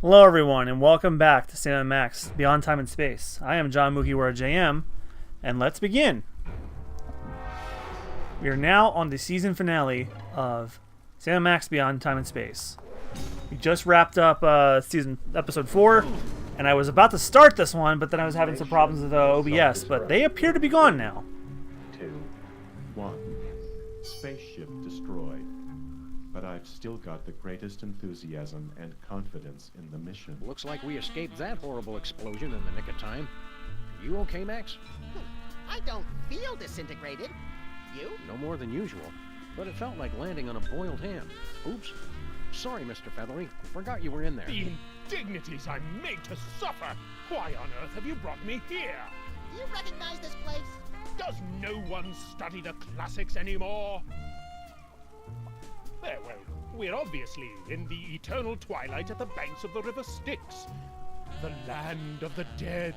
Hello everyone and welcome back to Sam & Max Beyond Time and Space. I am John MugiwaraJM, and let's begin. We are now on the season finale of Sam & Max Beyond Time and Space. We just wrapped up episode 4, and I was about to start this one, but then I was having some problems with OBS, but they appear to be gone now. 2, 1. Spaceship destroyed. But I've still got the greatest enthusiasm and confidence in the mission. Looks like we escaped that horrible explosion in the nick of time. You okay, Max? I don't feel disintegrated. You? No more than usual, but it felt like landing on a boiled ham. Oops. Sorry, Mr. Feathery. Forgot you were in there. The indignities I'm made to suffer! Why on earth have you brought me here? You recognize this place? Does no one study the classics anymore? Well, we're obviously in the eternal twilight at the banks of the river Styx. The land of the dead.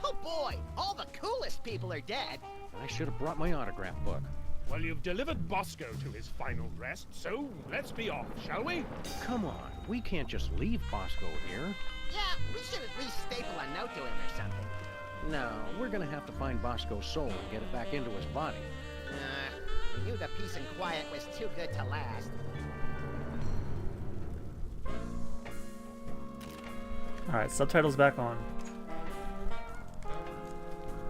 Oh boy, all the coolest people are dead. I should have brought my autograph book. Well, you've delivered Bosco to his final rest, so let's be off, shall we? Come on, we can't just leave Bosco here. Yeah, we should at least staple a note to him or something. No, we're gonna have to find Bosco's soul and get it back into his body. You the peace and quiet was too good to last. Alright, subtitles back on.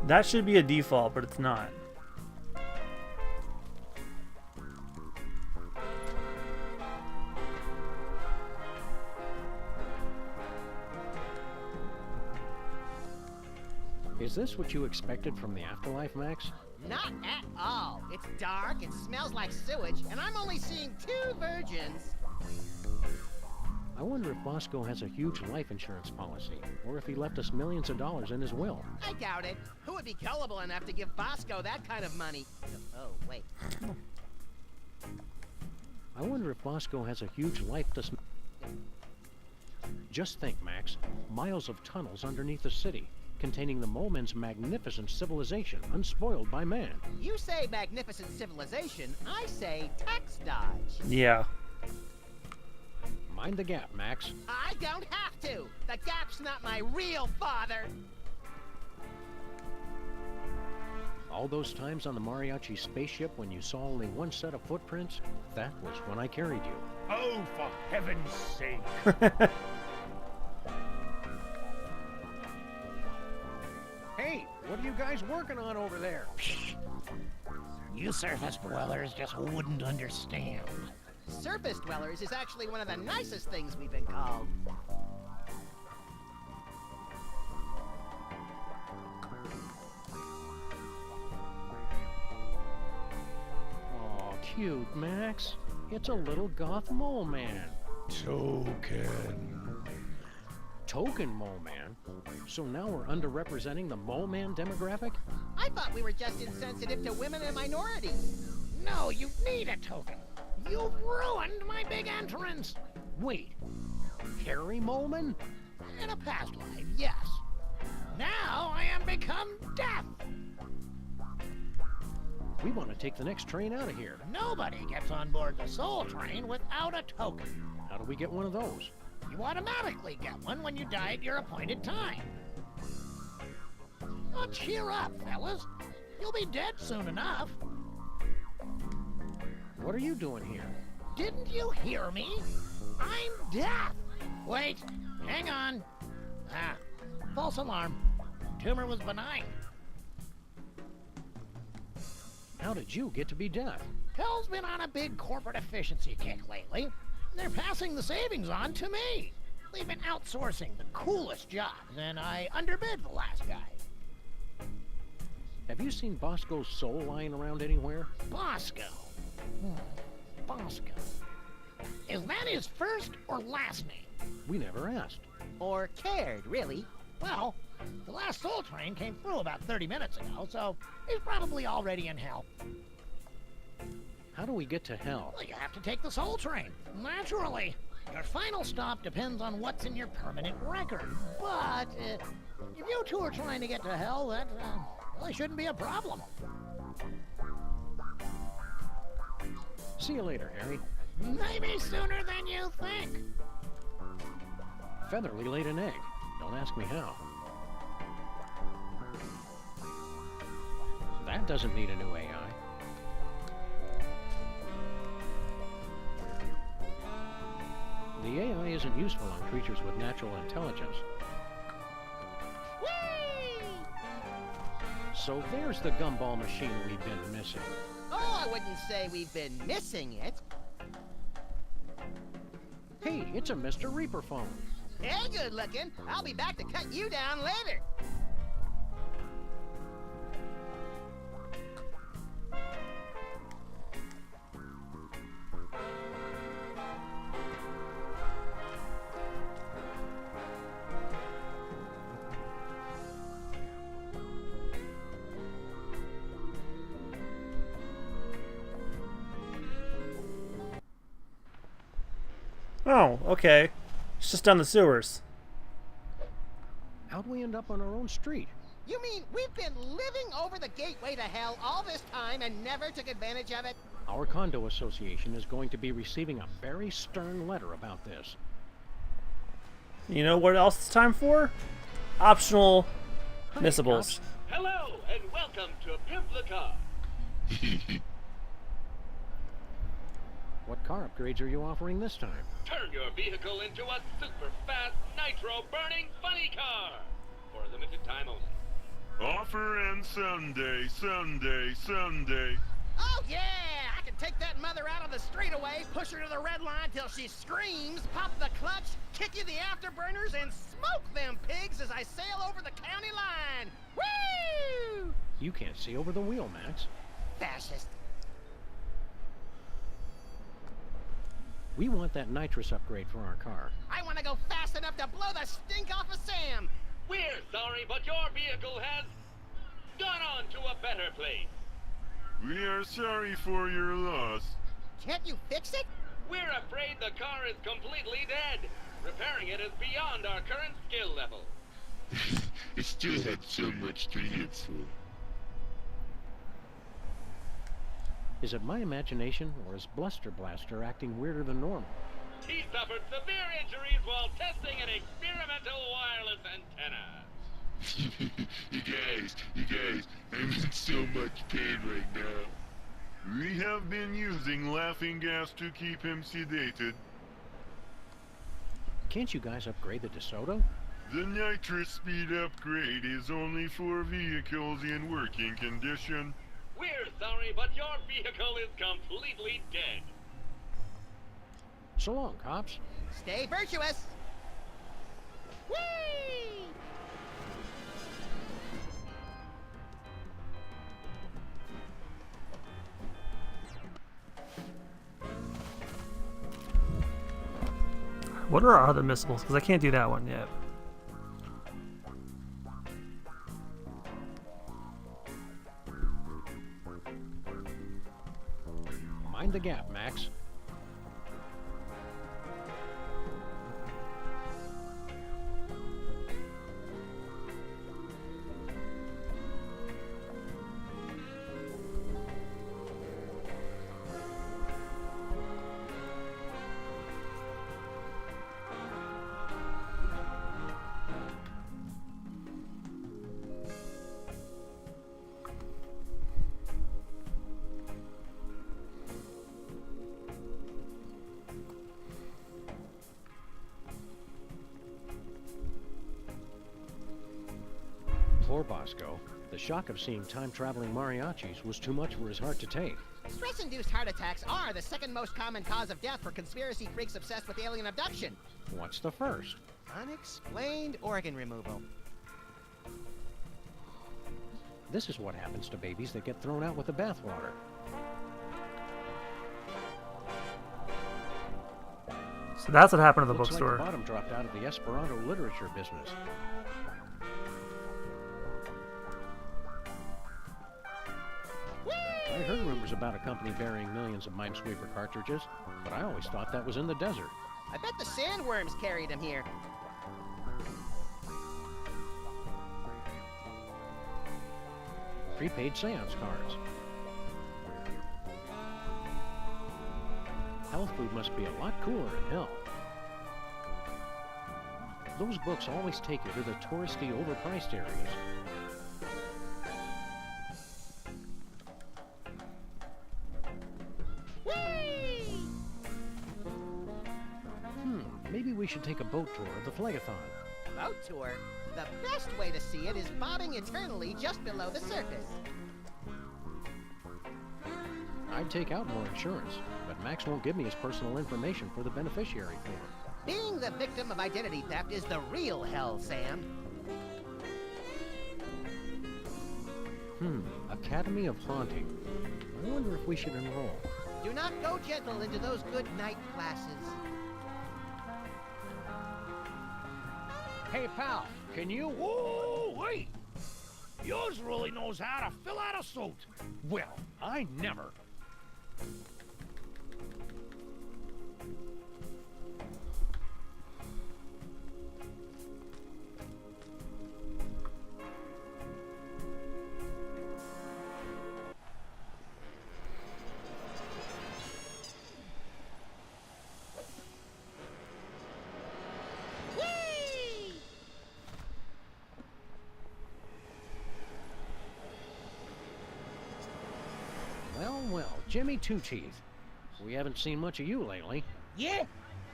That should be a default, but it's not. Is this what you expected from the afterlife, Max? Not at all. It's dark, it smells like sewage, and I'm only seeing 2 virgins. I wonder if Bosco has a huge life insurance policy, or if he left us millions of dollars in his will. I doubt it. Who would be gullible enough to give Bosco that kind of money? Oh, wait. I wonder if Bosco has a huge life Just think, Max. Miles of tunnels underneath the city, containing the Mole Men's magnificent civilization, unspoiled by man. You say magnificent civilization, I say tax dodge. Yeah. Mind the gap, Max. I don't have to. The Gap's not my real father. All those times on the mariachi spaceship when you saw only one set of footprints, that was when I carried you. Oh, for heaven's sake! Hey, what are you guys working on over there? You surface dwellers just wouldn't understand. Surface dwellers is actually one of the nicest things we've been called. Aw, cute, Max. It's a little goth mole man. Token mole man? So now we're underrepresenting the mole man demographic? I thought we were just insensitive to women and minorities. No, you need a token. You've ruined my big entrance. Wait, Harry Moleman? In a past life, yes. Now I am become death. We want to take the next train out of here. Nobody gets on board the Soul Train without a token. How do we get one of those? You automatically get one when you die at your appointed time. Oh, cheer up, fellas. You'll be dead soon enough. What are you doing here? Didn't you hear me? I'm death. Wait, hang on. Ah, false alarm. Tumor was benign. How did you get to be death? Hell's been on a big corporate efficiency kick lately. They're passing the savings on to me. They've been outsourcing the coolest jobs, and I underbid the last guy. Have you seen Bosco's soul lying around anywhere? Bosco. Bosco. Is that his first or last name? We never asked. Or cared, really. Well, the last Soul Train came through about 30 minutes ago, so he's probably already in hell. How do we get to hell? Well, you have to take the Soul Train. Naturally. Your final stop depends on what's in your permanent record. But if you two are trying to get to hell, that really shouldn't be a problem. See you later, Harry. Maybe sooner than you think. Featherly laid an egg. Don't ask me how. That doesn't need a new AI. The AI isn't useful on creatures with natural intelligence. Whee! So there's the gumball machine we've been missing. Oh, I wouldn't say we've been missing it. Hey, it's a Mr. Reaper phone. Hey, good looking. I'll be back to cut you down later. Oh, okay. It's just down the sewers. How'd we end up on our own street? You mean we've been living over the gateway to hell all this time and never took advantage of it? Our condo association is going to be receiving a very stern letter about this. You know what else it's time for? Optional Hi, missables. cops. Hello, and welcome to Pimp the Car. What car upgrades are you offering this time? Turn your vehicle into a super fast, nitro-burning funny car. For a limited time only. Offer and Sunday, Sunday, Sunday. Oh, yeah! I can take that mother out on the straightaway, push her to the red line till she screams, pop the clutch, kick you the afterburners, and smoke them pigs as I sail over the county line! Woo! You can't see over the wheel, Max. Fascist. We want that nitrous upgrade for our car. I want to go fast enough to blow the stink off of Sam! We're sorry, but your vehicle has gone on to a better place. We are sorry for your loss. Can't you fix it? We're afraid the car is completely dead. Repairing it is beyond our current skill level. It still had so much to live for. Is it my imagination, or is Bluster Blaster acting weirder than normal? He suffered severe injuries while testing an experimental wireless antenna. You guys, I'm in so much pain right now. We have been using laughing gas to keep him sedated. Can't you guys upgrade the DeSoto? The nitrous speed upgrade is only for vehicles in working condition. We're sorry, but your vehicle is completely dead. So long, cops. Stay virtuous! Whee! What are our other missables? Because I can't do that one yet. Mind the gap, Max. Poor Bosco. The shock of seeing time-traveling mariachis was too much for his heart to take. Stress-induced heart attacks are the second most common cause of death for conspiracy freaks obsessed with alien abduction. What's the first? Unexplained organ removal. This is what happens to babies that get thrown out with the bathwater. So that's what happened to the Looks bookstore. like the bottom dropped out of the Esperanto literature business. I heard rumors about a company burying millions of Minesweeper cartridges, but I always thought that was in the desert. I bet the sandworms carried him here. Prepaid seance cards. Health food must be a lot cooler in hell. Those books always take you to the touristy, overpriced areas. Maybe we should take a boat tour of the Phlegathon. Boat tour? The best way to see it is bobbing eternally just below the surface. I'd take out more insurance, but Max won't give me his personal information for the beneficiary form. Being the victim of identity theft is the real hell, Sam. Academy of Haunting. I wonder if we should enroll. Do not go gentle into those good night classes. Hey, pal, can you... Whoa, wait! Yours really knows how to fill out a suit. Well, I never. Well, Jimmy Two-Teeth. We haven't seen much of you lately. Yeah?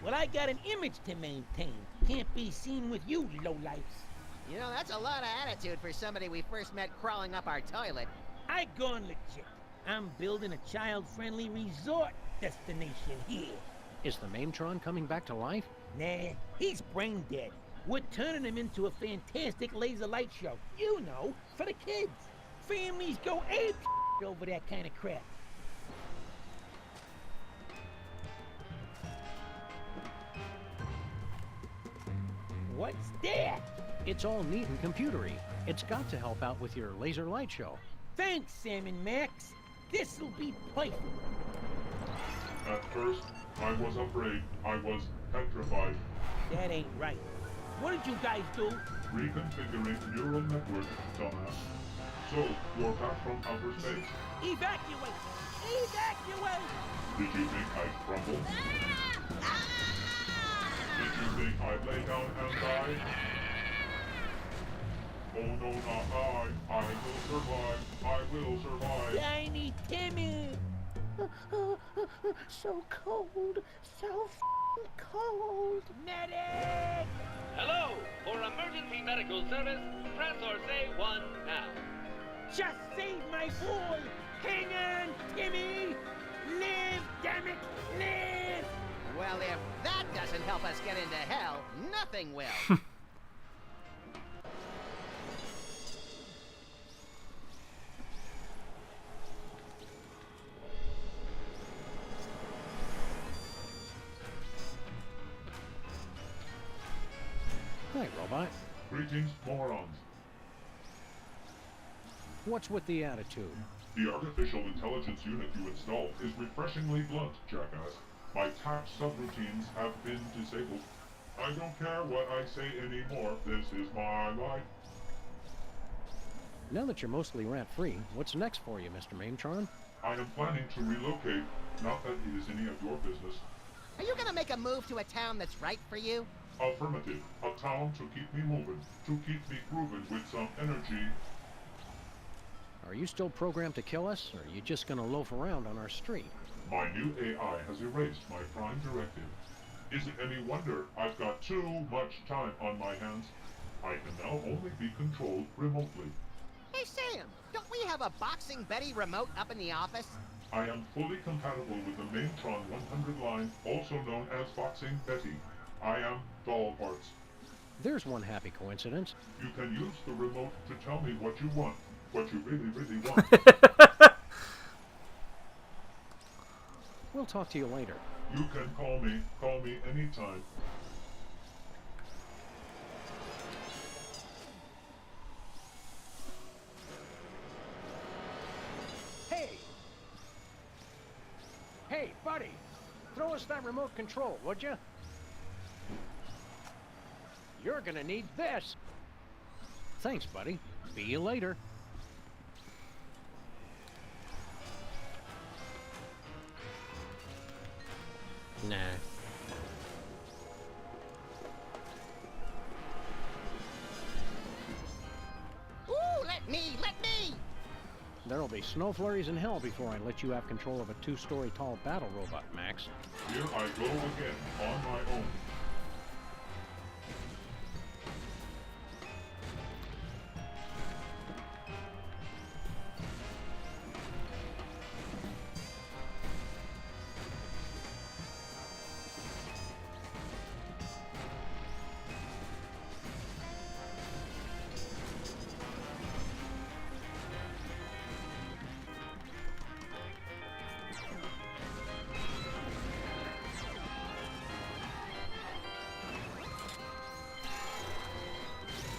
Well, I got an image to maintain. Can't be seen with you, lowlifes. You know, that's a lot of attitude for somebody we first met crawling up our toilet. I gone legit. I'm building a child-friendly resort destination here. Is the Maimtron coming back to life? Nah, he's brain dead. We're turning him into a fantastic laser light show. You know, for the kids. Families go ape over that kind of crap. What's that? It's all neat and computery. It's got to help out with your laser light show. Thanks, Sam and Max. This'll be perfect. At first, I was afraid. I was petrified. That ain't right. What did you guys do? Reconfiguring neural network, dumbass. So, you're back from outer space? Evacuate! Evacuate! Did you think I'd crumble? Did you think I'd lay down and die? Oh no, not I. I will survive. I will survive. Tiny Timmy! So cold. So f***ing cold. Medic! Hello! For emergency medical service, press or say 1 now. Just save my boy! Hang on, Timmy! Live, damn it! Live! Well, if that doesn't help us get into hell, nothing will. Hi, robot. Greetings, morons. What's with the attitude? The artificial intelligence unit you installed is refreshingly blunt, jackass. My tax subroutines have been disabled. I don't care what I say anymore. This is my life. Now that you're mostly rat-free, what's next for you, Mr. Maimtron? I am planning to relocate. Not that it is any of your business. Are you gonna make a move to a town that's right for you? Affirmative. A town to keep me moving, to keep me grooving with some energy. Are you still programmed to kill us, or are you just gonna loaf around on our street? My new AI has erased my prime directive. Is it any wonder I've got too much time on my hands? I can now only be controlled remotely. Hey, Sam, don't we have a Boxing Betty remote up in the office? I am fully compatible with the Maimtron 100 line, also known as Boxing Betty. I am doll parts. There's one happy coincidence. You can use the remote to tell me what you want. What you really, really want. We'll talk to you later. You can call me anytime. Hey! Hey, buddy! Throw us that remote control, would you? You're gonna need this! Thanks, buddy. See you later. Nah. There'll be snow flurries in hell before I let you have control of a 2-story tall battle robot, Max. Here I go again, on my own.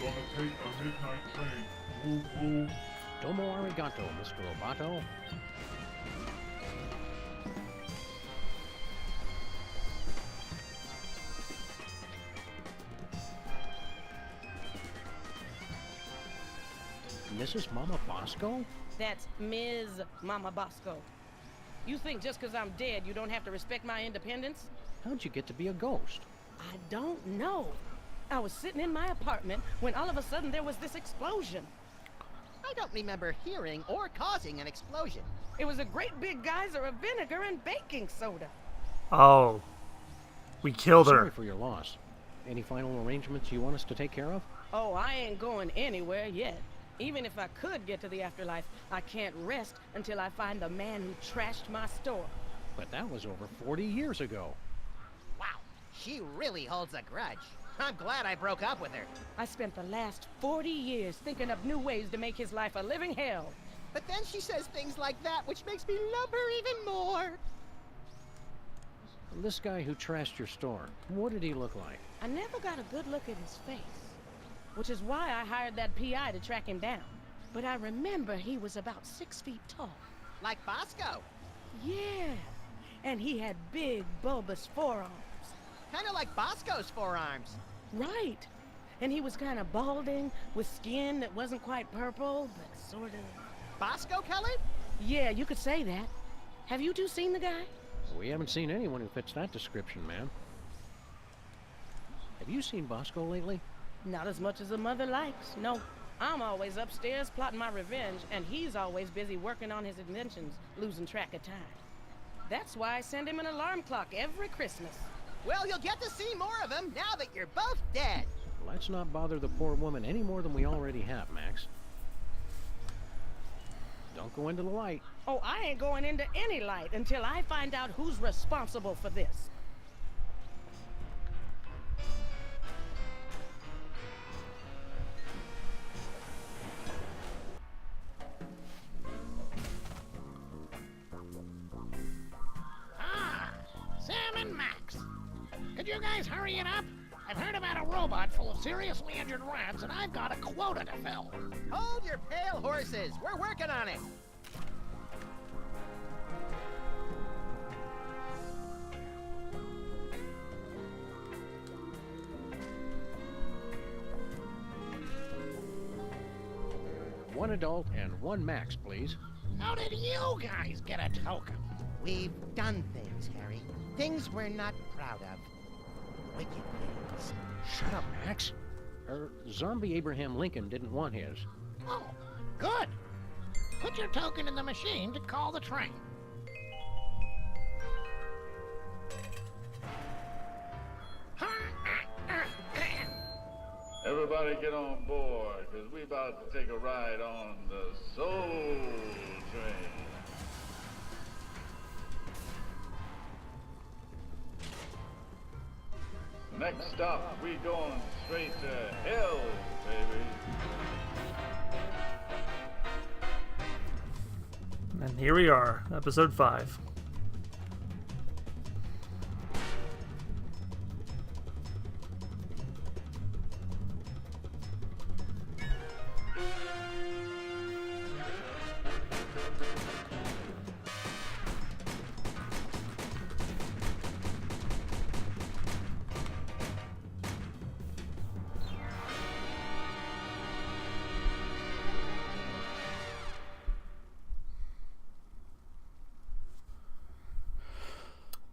Gonna take a midnight train. Woo woo. Domo arigato, Mr. Roboto. Mrs. Mama Bosco? That's Ms. Mama Bosco. You think just 'cause I'm dead, you don't have to respect my independence? How'd you get to be a ghost? I don't know. I was sitting in my apartment when all of a sudden there was this explosion. I don't remember hearing or causing an explosion. It was a great big geyser of vinegar and baking soda. Oh. We killed her. Sorry for your loss. Any final arrangements you want us to take care of? Oh, I ain't going anywhere yet. Even if I could get to the afterlife, I can't rest until I find the man who trashed my store. But that was over 40 years ago. Wow, she really holds a grudge. I'm glad I broke up with her. I spent the last 40 years thinking of new ways to make his life a living hell. But then she says things like that, which makes me love her even more. This guy who trashed your store, what did he look like? I never got a good look at his face, which is why I hired that PI to track him down. But I remember he was about 6 feet tall. Like Bosco. Yeah, and he had big, bulbous forearms. Kind of like Bosco's forearms. Right. And he was kind of balding, with skin that wasn't quite purple, but sort of... Bosco colored? Yeah, you could say that. Have you two seen the guy? We haven't seen anyone who fits that description, man. Have you seen Bosco lately? Not as much as the mother likes, no. I'm always upstairs plotting my revenge, and he's always busy working on his inventions, losing track of time. That's why I send him an alarm clock every Christmas. Well, you'll get to see more of him now that you're both dead. Let's not bother the poor woman any more than we already have, Max. Don't go into the light. Oh, I ain't going into any light until I find out who's responsible for this. Sam and Max. Could you guys hurry it up? I've heard about a robot full of seriously injured rats, and I've got a quota to fill. Hold your pale horses. We're working on it. One adult and one Max, please. How did you guys get a token? We've done things, Harry. Things we're not proud of. Wicked things. Shut up, Max. Zombie Abraham Lincoln didn't want his. Oh, good. Put your token in the machine to call the train. Everybody get on board, because we're about to take a ride on the Soul Train. Next stop, we going straight to hell, baby. And here we are, episode 5.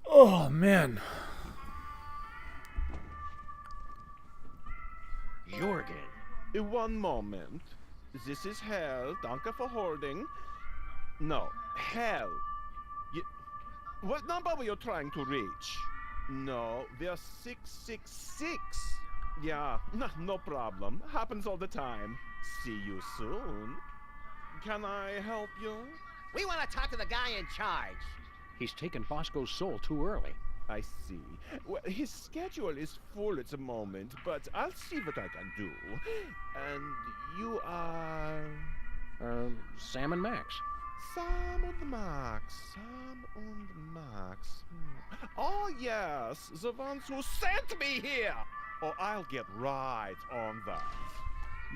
Oh, man. Jorgen. One moment. This is Hell. Danke for holding. No, hell. What number were you trying to reach? No, we're 666. Yeah, no problem. Happens all the time. See you soon. Can I help you? We want to talk to the guy in charge. He's taken Bosco's soul too early. I see. Well, his schedule is full at the moment, but I'll see what I can do. And you are... Sam and Max. Sam und Max. Sam und Max. Oh, yes. The ones who sent me here. Oh, I'll get right on that.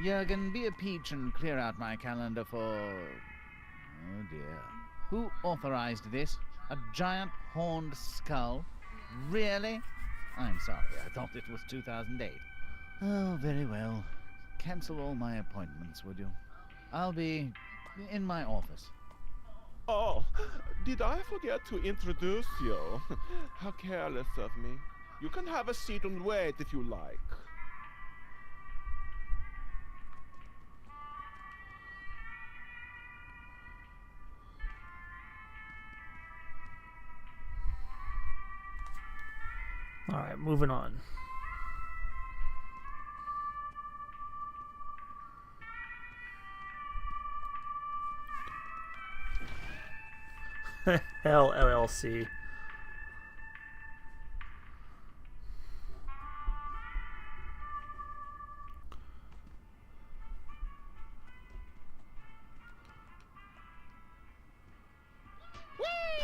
Jurgen, be a peach and clear out my calendar for... Oh, dear. Who authorized this? A giant horned skull? Really? I'm sorry, I thought it was 2008. Oh, very well. Cancel all my appointments, would you? I'll be in my office. Oh, did I forget to introduce you? How careless of me. You can have a seat and wait if you like. All right, moving on. Hell LLC.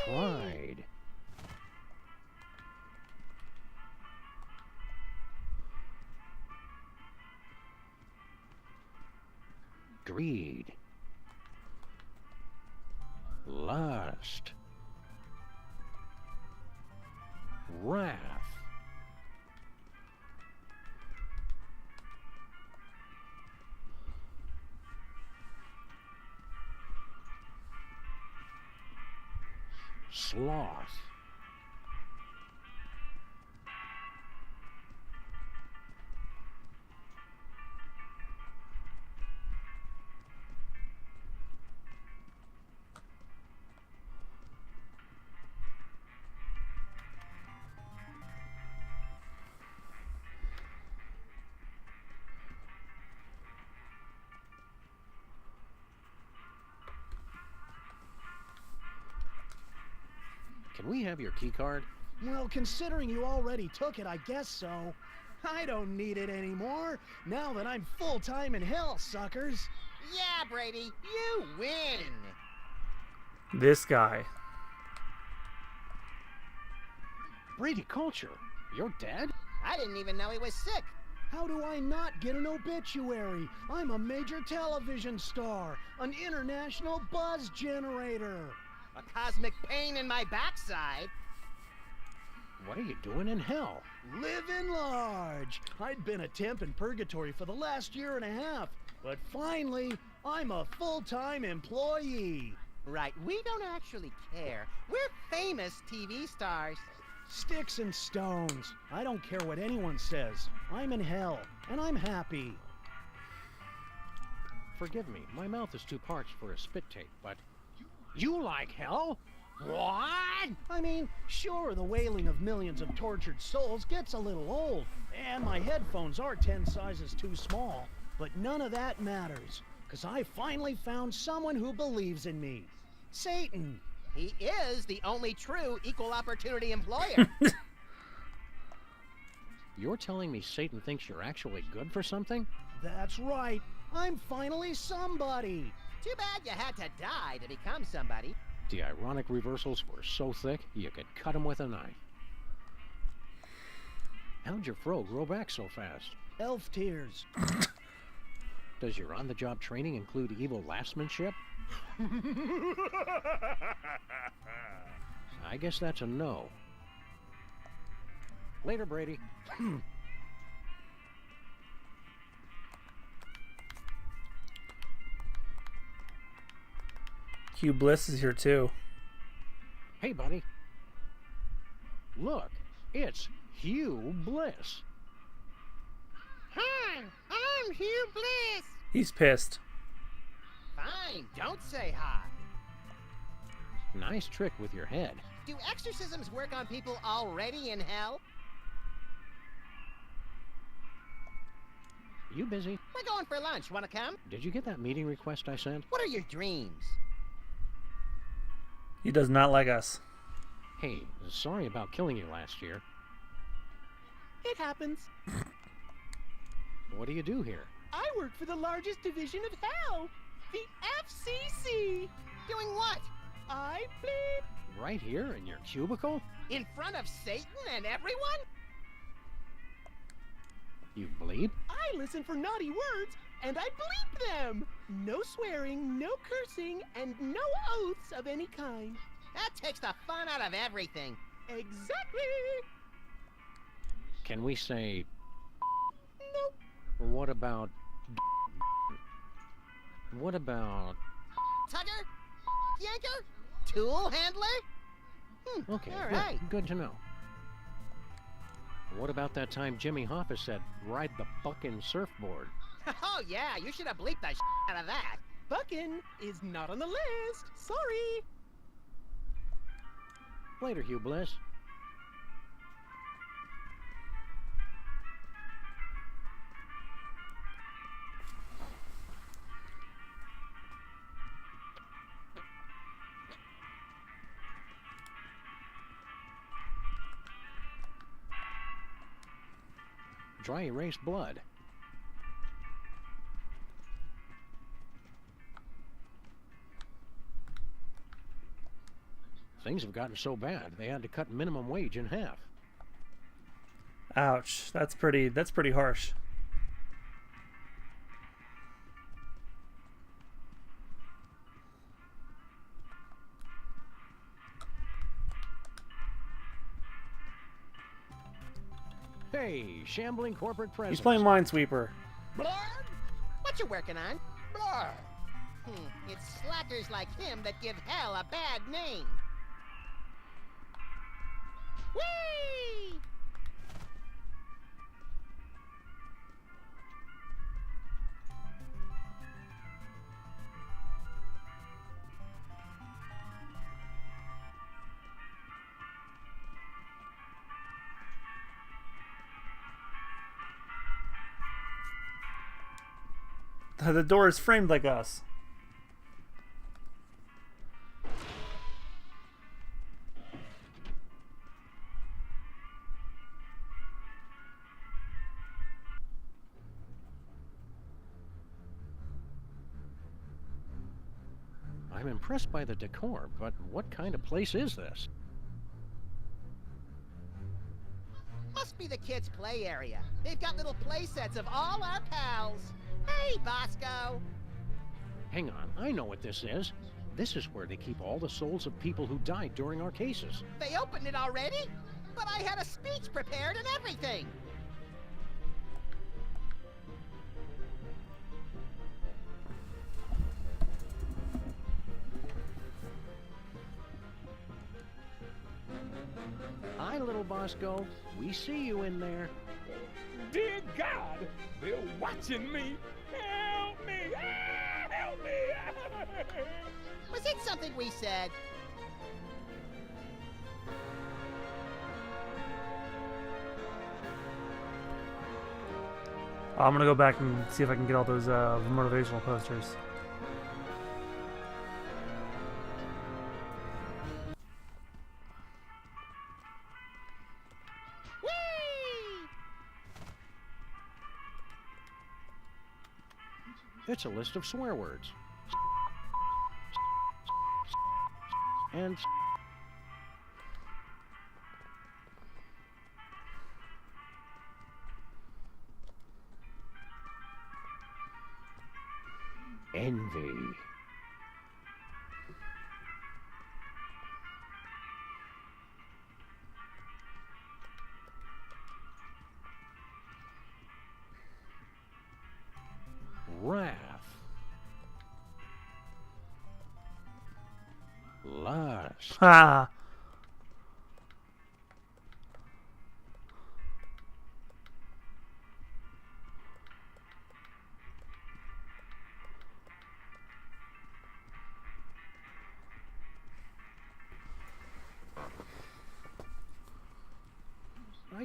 Pride. Greed. Lust. Wrath. Sloth. Can we have your key card? Well, considering you already took it, I guess so. I don't need it anymore, now that I'm full-time in hell, suckers. Yeah, Brady, you win. This guy. Brady Culture, you're dead? I didn't even know he was sick. How do I not get an obituary? I'm a major television star, an international buzz generator. A cosmic pain in my backside. What are you doing in hell? Living large. I'd been a temp in purgatory for the last year and a half, but finally, I'm a full-time employee. Right, we don't actually care. We're famous TV stars. Sticks and stones. I don't care what anyone says. I'm in hell, and I'm happy. Forgive me, my mouth is too parched for a spit take, but... You like hell? What? I mean, sure, the wailing of millions of tortured souls gets a little old, and my headphones are 10 sizes too small, but none of that matters, because I finally found someone who believes in me. Satan. He is the only true equal opportunity employer. You're telling me Satan thinks you're actually good for something? That's right. I'm finally somebody. Too bad you had to die to become somebody. The ironic reversals were so thick, you could cut them with a knife. How'd your fro grow back so fast? Elf tears. Does your on-the-job training include evil lastmanship? I guess that's a no. Later, Brady. Hugh Bliss is here too. Hey, buddy. Look, it's Hugh Bliss. Hi, I'm Hugh Bliss. He's pissed. Fine, don't say hi. Nice trick with your head. Do exorcisms work on people already in hell? You busy? We're going for lunch. Wanna come? Did you get that meeting request I sent? What are your dreams? He does not like us. Hey, sorry about killing you last year. It happens. What do you do here? I work for the largest division of hell, the FCC. Doing what? I bleep. Right here in your cubicle? In front of Satan and everyone? You bleep? I listen for naughty words, and I bleep them. No swearing, no cursing, and no oaths of any kind. That takes the fun out of everything. Exactly. Can we say... Nope. What about... What about... Tugger? Yanker? Tool handler? Okay, all right. Good to know. What about that time Jimmy Hoffa said, ride the fucking surfboard? Oh yeah, you should have bleeped the out of that. Buckin' is not on the list. Sorry. Later, Hugh Bliss. Dry erase blood. Things have gotten so bad, they had to cut minimum wage in half. Ouch. That's pretty harsh. Hey, shambling corporate president. He's playing Minesweeper. Blurb? What you working on? Blurb. It's slackers like him that give hell a bad name. Whee! The door is framed like us. I'm impressed by the decor, but what kind of place is this? Must be the kids' play area. They've got little play sets of all our pals. Hey, Bosco. Hang on, I know what this is. This is where they keep all the souls of people who died during our cases. They opened it already? But I had a speech prepared and everything. Hi, little Bosco. We see you in there. Dear God, they're watching me. Help me! Ah, help me! Was it something we said? I'm gonna go back and see if I can get all those motivational posters. It's a list of swear words. And envy. Wrath. Lust. Ha!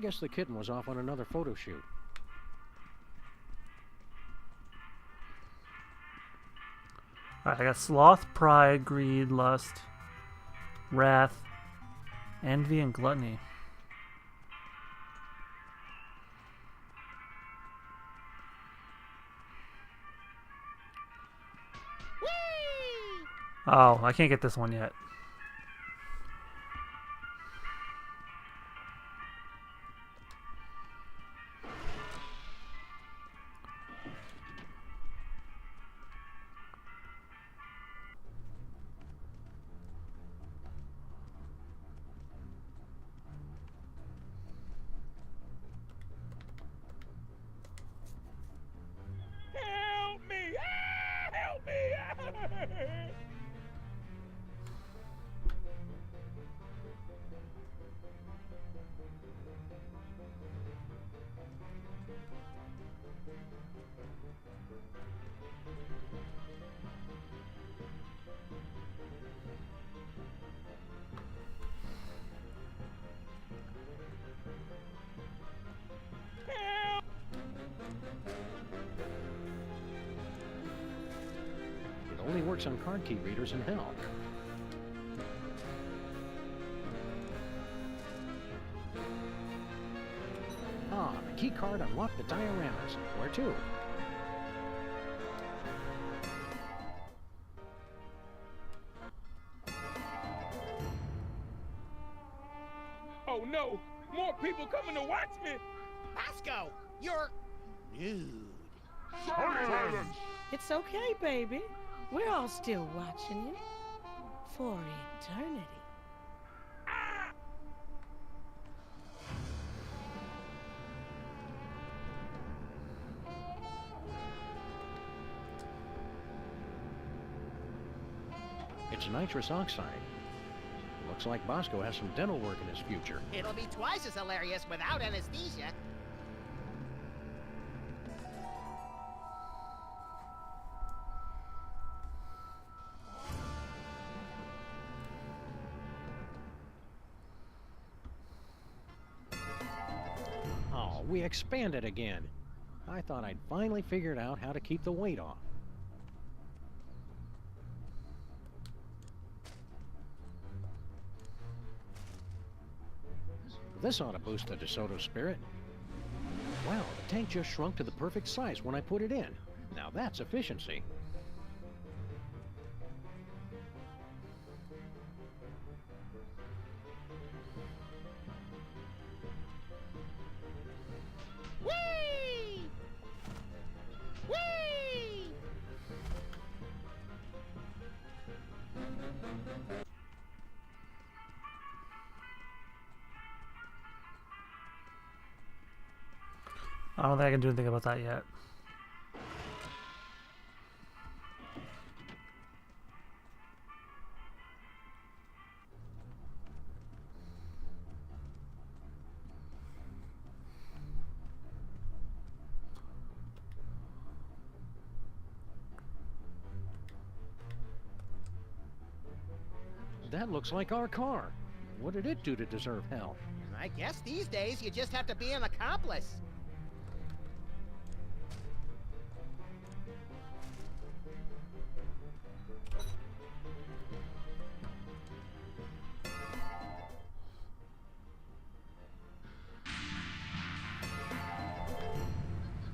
guess the kitten was off on another photo shoot. Alright, I got sloth, pride, greed, lust, wrath, envy, and gluttony. Oh, I can't get this one yet. Help me! Ah, help me! It only works on card key readers in hell. Ah, the key card unlocked the dioramas. Where to? Oh no! More people coming to watch me! Pasco, you're nude. Silence! It's okay, baby. We're all still watching you. For eternity. It's nitrous oxide. Looks like Bosco has some dental work in his future. It'll be twice as hilarious without anesthesia. Oh, we expanded again. I thought I'd finally figured out how to keep the weight off. This ought to boost the DeSoto spirit. Wow, the tank just shrunk to the perfect size when I put it in. Now that's efficiency. Whee! Whee! I don't think I can do anything about that yet. That looks like our car. What did it do to deserve hell? I guess these days you just have to be an accomplice.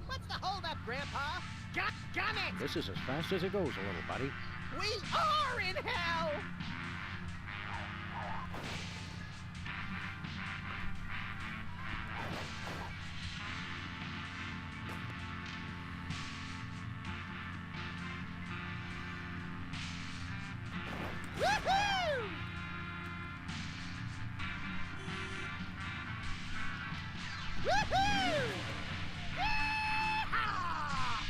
What's the holdup, Grandpa? Gun it! This is as fast as it goes, little buddy. We are in hell! Woohoo! Woohoo! Yeehaw!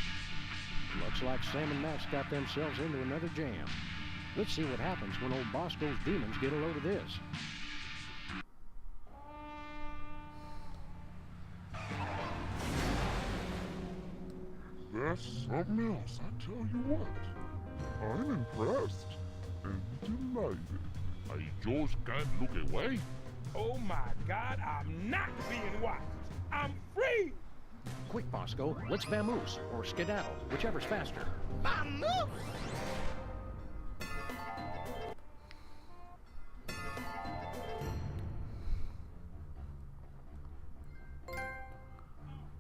Looks like Sam and Max got themselves into another jam. Let's see what happens when old Bosco's demons get a load of this. That's something else, I tell you what. I'm impressed and delighted. I just can't look away. Oh my God, I'm not being watched. I'm free! Quick, Bosco, let's vamoose, or skedaddle, whichever's faster. Vamoose!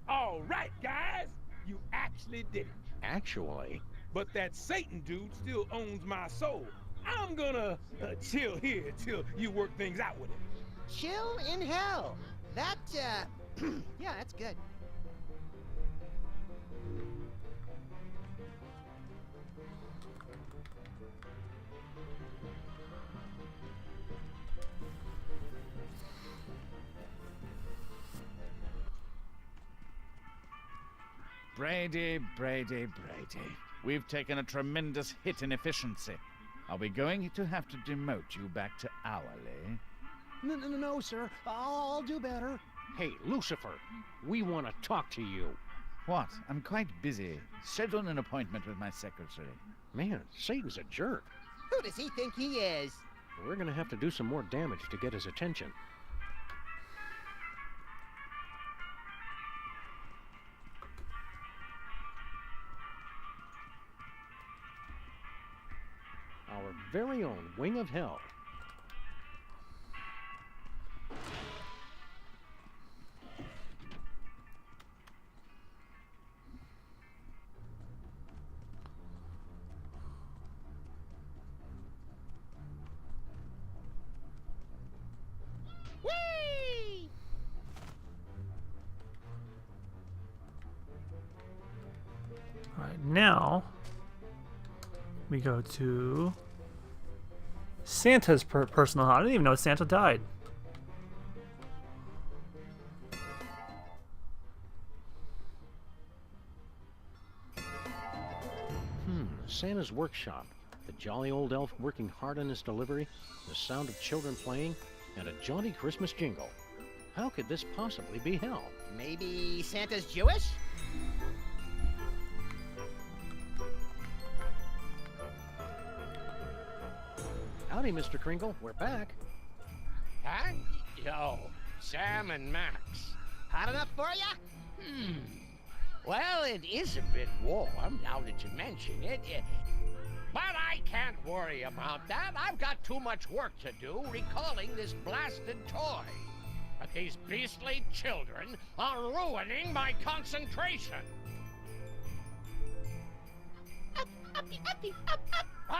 All right, guys, you actually did it. Actually, But that Satan dude still owns my soul. I'm gonna chill here till you work things out with him. Chill in hell. That, yeah, that's good. Brady, Brady, Brady. We've taken a tremendous hit in efficiency. Are we going to have to demote you back to hourly? No, sir. I'll do better. hey, Lucifer, we want to talk to you. What? I'm quite busy. Schedule an appointment with my secretary. Man, Satan's a jerk. Who does he think he is? We're gonna have to do some more damage to get his attention. Our very own Wing of Hell. Whee! All right, now we go to Santa's personal house. I didn't even know Santa died. Santa's workshop. The jolly old elf working hard on his delivery, the sound of children playing, and a jaunty Christmas jingle. How could this possibly be hell? Maybe Santa's Jewish? Howdy, Mr. Kringle. We're back. Huh? Yo, Sam and Max. Hot enough for ya? Well, it is a bit warm, now that you mention it. But I can't worry about that. I've got too much work to do recalling this blasted toy. But these beastly children are ruining my concentration. Up, uppy, uppy, up, up.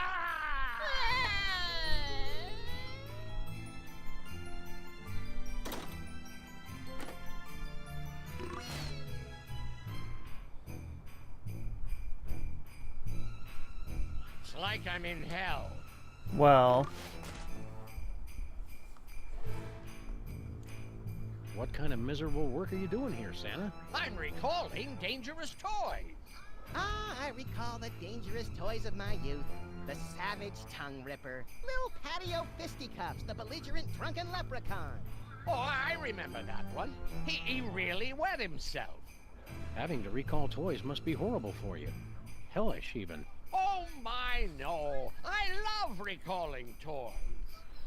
It's like I'm in hell. Well, What kind of miserable work are you doing here, Santa? I'm recalling dangerous toys. Ah, I recall the dangerous toys of my youth. The savage tongue ripper, little patio fisticuffs, the belligerent drunken leprechaun. Oh, I remember that one. He really wet himself. Having to recall toys must be horrible for you. Hellish, even. Oh my, no. I love recalling toys.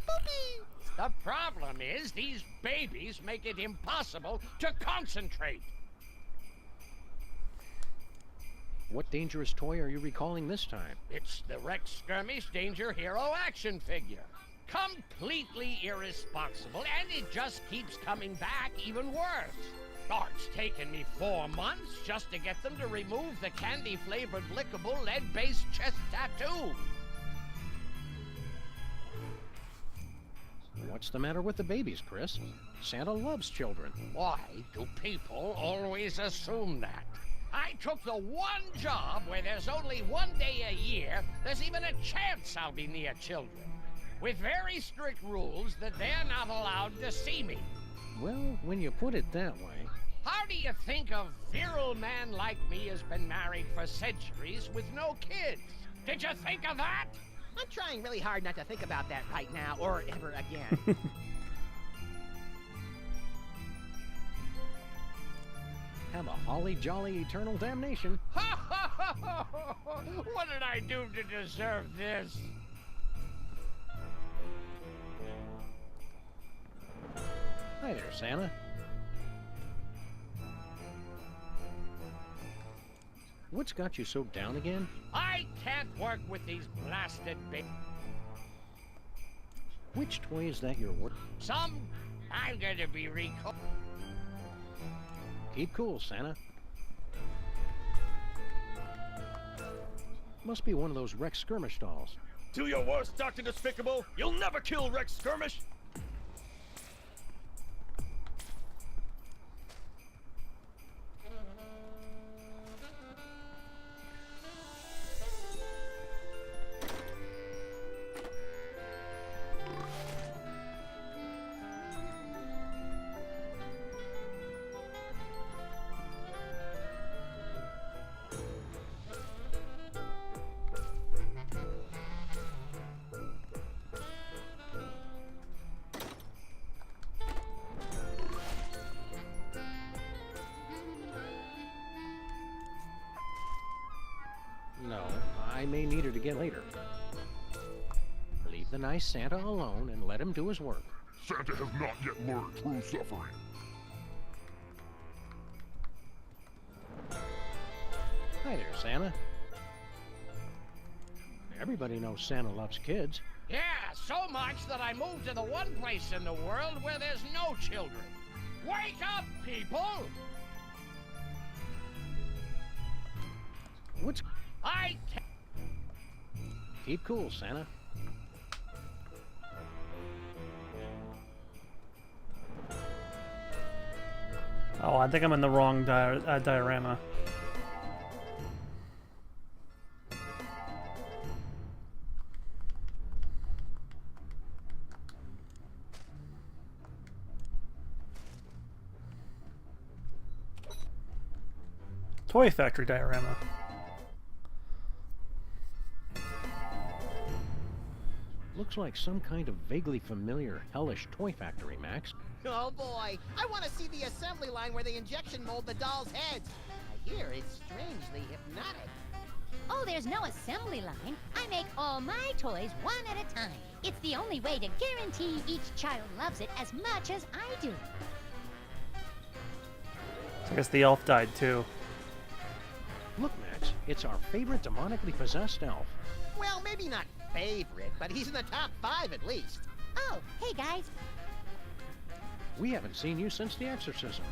Boopy! The problem is these babies make it impossible to concentrate. What dangerous toy are you recalling this time? It's the Rex Skirmish Danger Hero action figure. Completely irresponsible, and it just keeps coming back even worse. Oh, it's taken me 4 months just to get them to remove the candy-flavored lickable lead-based chest tattoo. What's the matter with the babies, Chris? Santa loves children. Why do people always assume that? I took the one job where there's only 1 day a year there's even a chance I'll be near children, with very strict rules that they're not allowed to see me. Well, when you put it that way. How do you think a virile man like me has been married for centuries with no kids? Did you think of that? I'm trying really hard not to think about that right now or ever again. Have a holly jolly eternal damnation. What did I do to deserve this? Hi there, Santa. What's got you so down again? I can't work with these blasted big... Which toy is that you're working? I'm gonna be recalled. Keep cool, Santa. Must be one of those Rex Skirmish dolls. Do your worst, Dr. Despicable! You'll never kill Rex Skirmish! No, I may need her again later. Leave the nice Santa alone and let him do his work. Santa has not yet learned true suffering. Hi there, Santa. Everybody knows Santa loves kids. Yeah, so much that I moved to the one place in the world where there's no children. Wake up, people! What's... I can't... Keep cool, Santa. Oh, I think I'm in the wrong diorama. Toy Factory diorama. Looks like some kind of vaguely familiar hellish toy factory, Max. Oh boy, I want to see the assembly line where they injection mold the dolls' heads. I hear it's strangely hypnotic. Oh, there's no assembly line. I make all my toys one at a time. It's the only way to guarantee each child loves it as much as I do. I guess the elf died too. Look, Max, it's our favorite demonically possessed elf. Well, maybe not favorite, but he's in the top 5 at least. Oh, hey guys. We haven't seen you since the exorcism.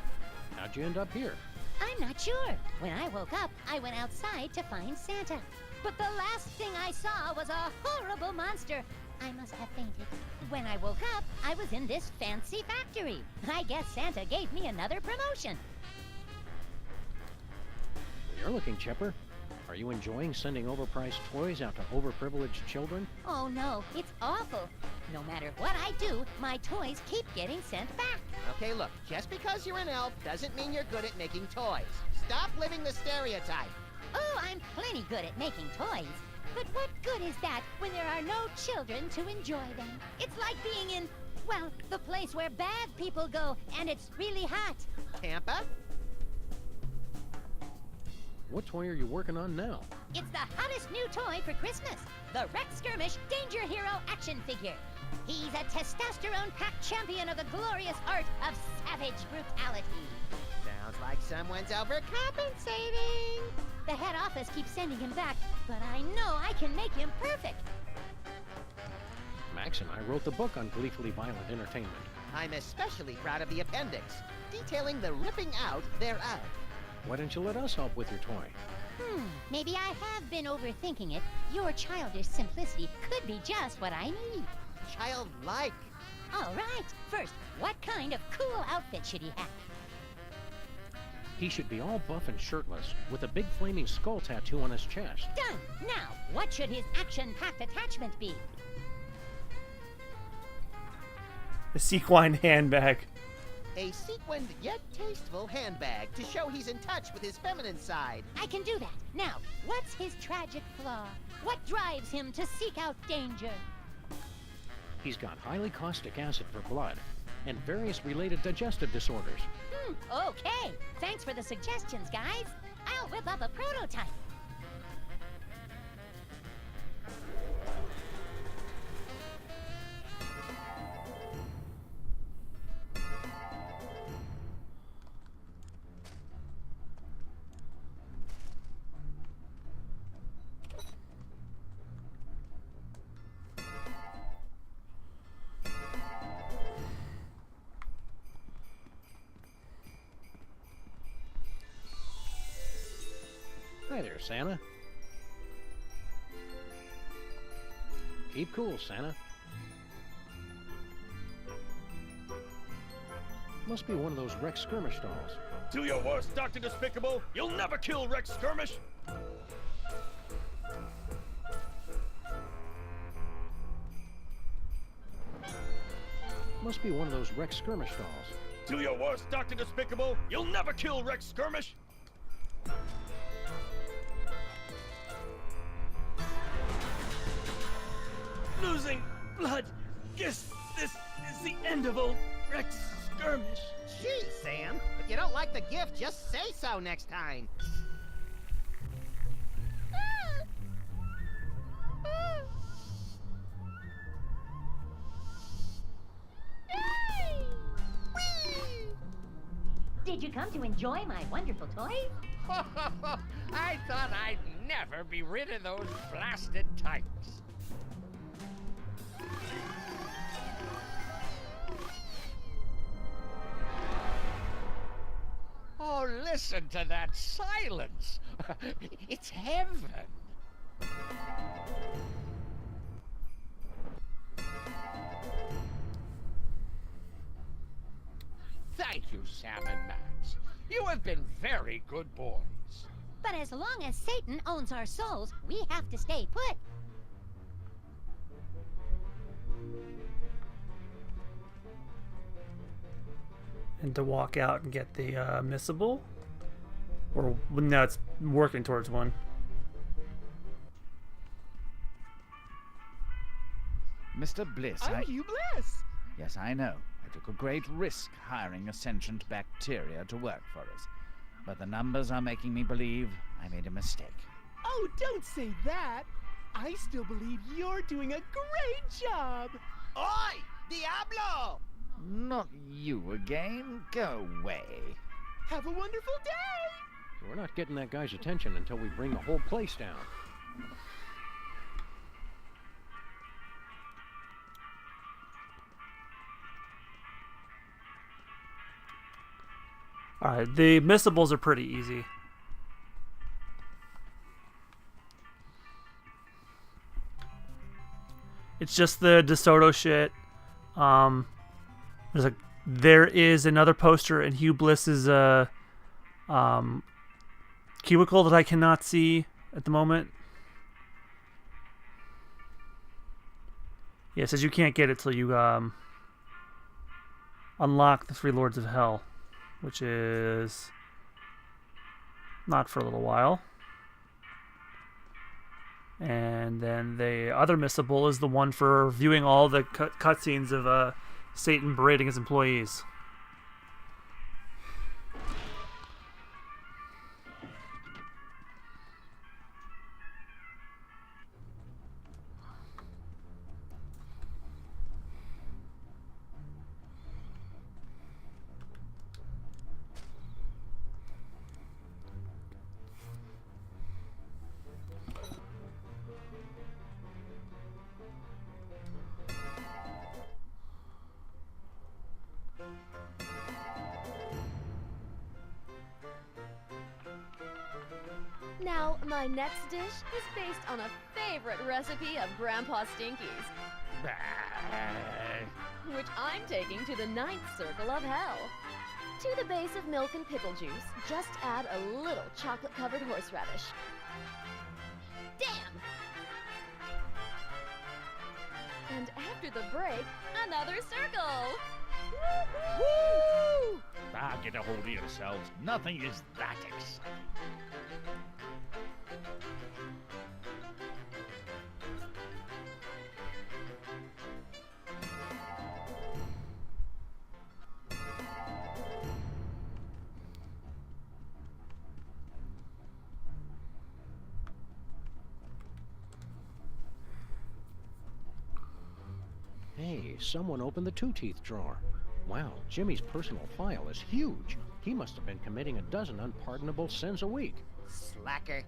How'd you end up here? I'm not sure. When I woke up, I went outside to find Santa. But the last thing I saw was a horrible monster. I must have fainted. When I woke up, I was in this fancy factory. I guess Santa gave me another promotion. You're looking chipper. Are you enjoying sending overpriced toys out to overprivileged children? Oh no, it's awful. No matter what I do, my toys keep getting sent back. Okay, look, just because you're an elf doesn't mean you're good at making toys. Stop living the stereotype. Oh, I'm plenty good at making toys. But what good is that when there are no children to enjoy them? It's like being in, well, the place where bad people go, and it's really hot. Tampa? What toy are you working on now? It's the hottest new toy for Christmas. The Rex Skirmish Danger Hero action figure. He's a testosterone-packed champion of the glorious art of savage brutality. Sounds like someone's overcompensating. The head office keeps sending him back, but I know I can make him perfect. Max and I wrote the book on gleefully violent entertainment. I'm especially proud of the appendix, detailing the ripping out thereof. Why don't you let us help with your toy? Maybe I have been overthinking it. Your childish simplicity could be just what I need. Childlike. All right. First, what kind of cool outfit should he have? He should be all buff and shirtless, with a big flaming skull tattoo on his chest. Done! Now, what should his action-packed attachment be? A sequined handbag. A sequined yet tasteful handbag to show he's in touch with his feminine side. I can do that. Now, what's his tragic flaw? What drives him to seek out danger? He's got highly caustic acid for blood, and various related digestive disorders. Okay. Thanks for the suggestions, guys. I'll whip up a prototype. Hi there, Santa. Keep cool, Santa. Must be one of those Rex Skirmish dolls. Do your worst, Dr. Despicable. You'll never kill Rex Skirmish. Must be one of those Rex Skirmish dolls. Do your worst, Dr. Despicable. You'll never kill Rex Skirmish. Losing blood. Guess this is the end of old Rex Skirmish. Gee, Sam, if you don't like the gift, just say so next time. Did you come to enjoy my wonderful toys? I thought I'd never be rid of those blasted types. Oh, listen to that silence. It's heaven. Thank you, Sam and Max. You have been very good boys. But as long as Satan owns our souls, we have to stay put. And to walk out and get the missable? Or now it's working towards one. Mr. Bliss, I'm Hugh Bliss. Yes, I know. I took a great risk hiring a sentient bacteria to work for us. But the numbers are making me believe I made a mistake. Oh, don't say that. I still believe you're doing a great job. Oi! Diablo! Not you again. Go away. Have a wonderful day. We're not getting that guy's attention until we bring the whole place down. Alright, the missables are pretty easy. It's just the DeSoto shit. There is another poster in Hugh Bliss's cubicle that I cannot see at the moment. Yeah, it says you can't get it till you unlock the 3 Lords of Hell, which is not for a little while. And then the other missable is the one for viewing all the cutscenes of Satan berating his employees. Now, my next dish is based on a favorite recipe of Grandpa Stinky's, which I'm taking to the 9th circle of hell. To the base of milk and pickle juice, just add a little chocolate-covered horseradish. Damn! And after the break, another circle! Woo! Ah, get a hold of yourselves. Nothing is that exciting. Hey, someone opened the 2-teeth drawer. Wow, Jimmy's personal file is huge. He must have been committing a dozen unpardonable sins a week. Slacker.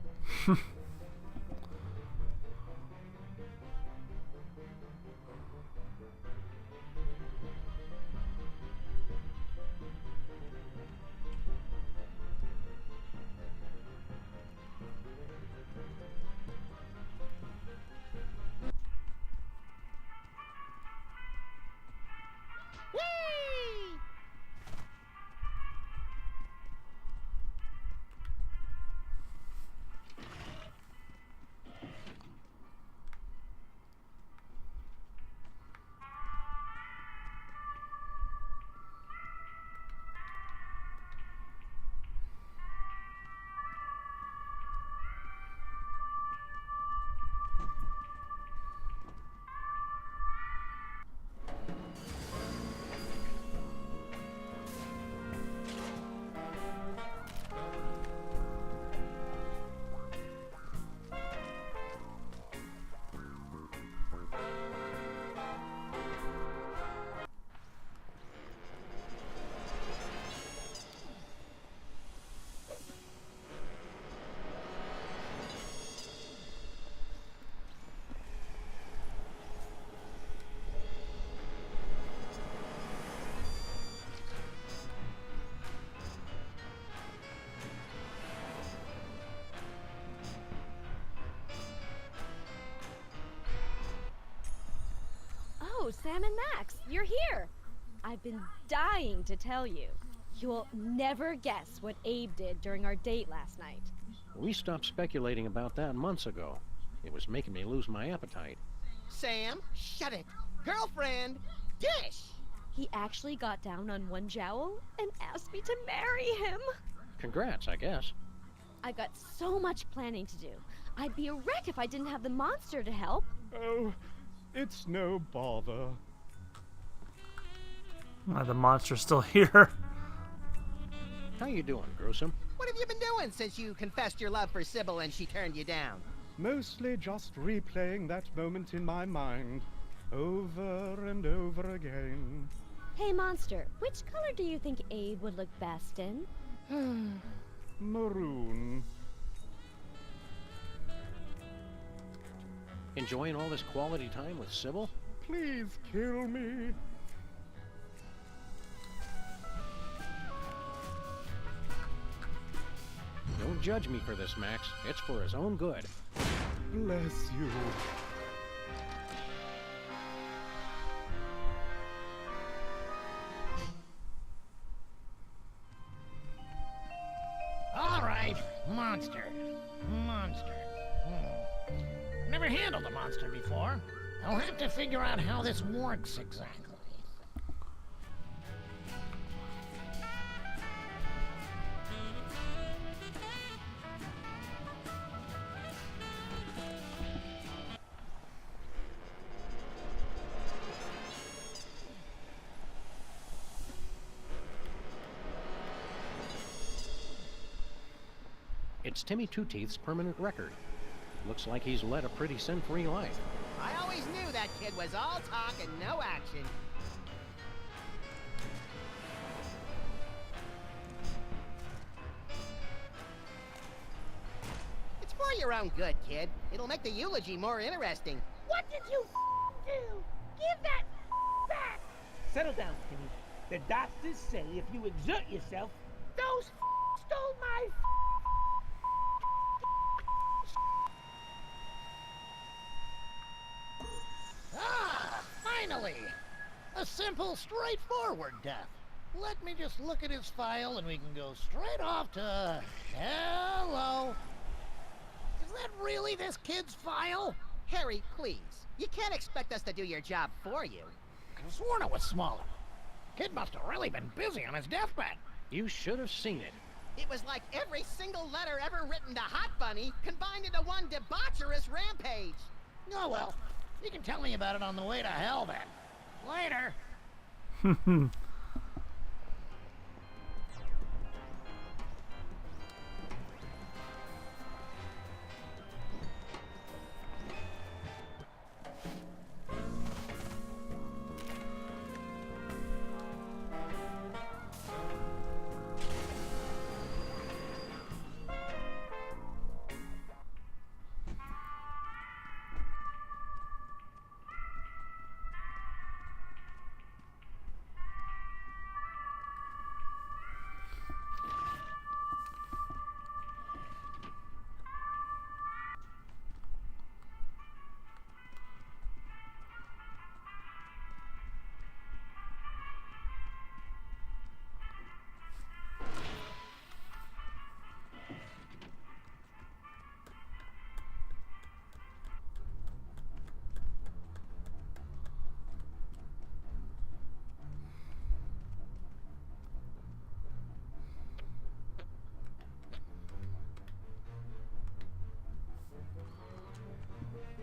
Sam and Max, you're here. I've been dying to tell you. You'll never guess what Abe did during our date last night. We stopped speculating about that months ago. It was making me lose my appetite. Sam, shut it. Girlfriend, dish! He actually got down on one jowl and asked me to marry him. Congrats, I guess. I've got so much planning to do. I'd be a wreck if I didn't have the monster to help. Oh, it's no bother. The monster's still here. How you doing, Gruesome? What have you been doing since you confessed your love for Sybil and she turned you down? Mostly just replaying that moment in my mind, over and over again. Hey, monster, which color do you think Abe would look best in? Maroon. Enjoying all this quality time with Sybil? Please kill me. Don't judge me for this, Max. It's for his own good. Bless you. All right, monster. Never handled a monster before. I'll have to figure out how this works exactly. It's Timmy Two-Teeth's permanent record. Looks like he's led a pretty sin-free life. I always knew that kid was all talk and no action. It's for your own good, kid. It'll make the eulogy more interesting. What did you do? Give that back! Settle down, Timmy. The doctors say if you exert yourself, Those stole my Finally! A simple, straightforward death. Let me just look at his file and we can go straight off to... Hello! Is that really this kid's file? Harry, please. You can't expect us to do your job for you. I could have sworn it was smaller. Kid must have really been busy on his deathbed. You should have seen it. It was like every single letter ever written to Hot Bunny combined into one debaucherous rampage. Oh well, you can tell me about it on the way to hell then. Later.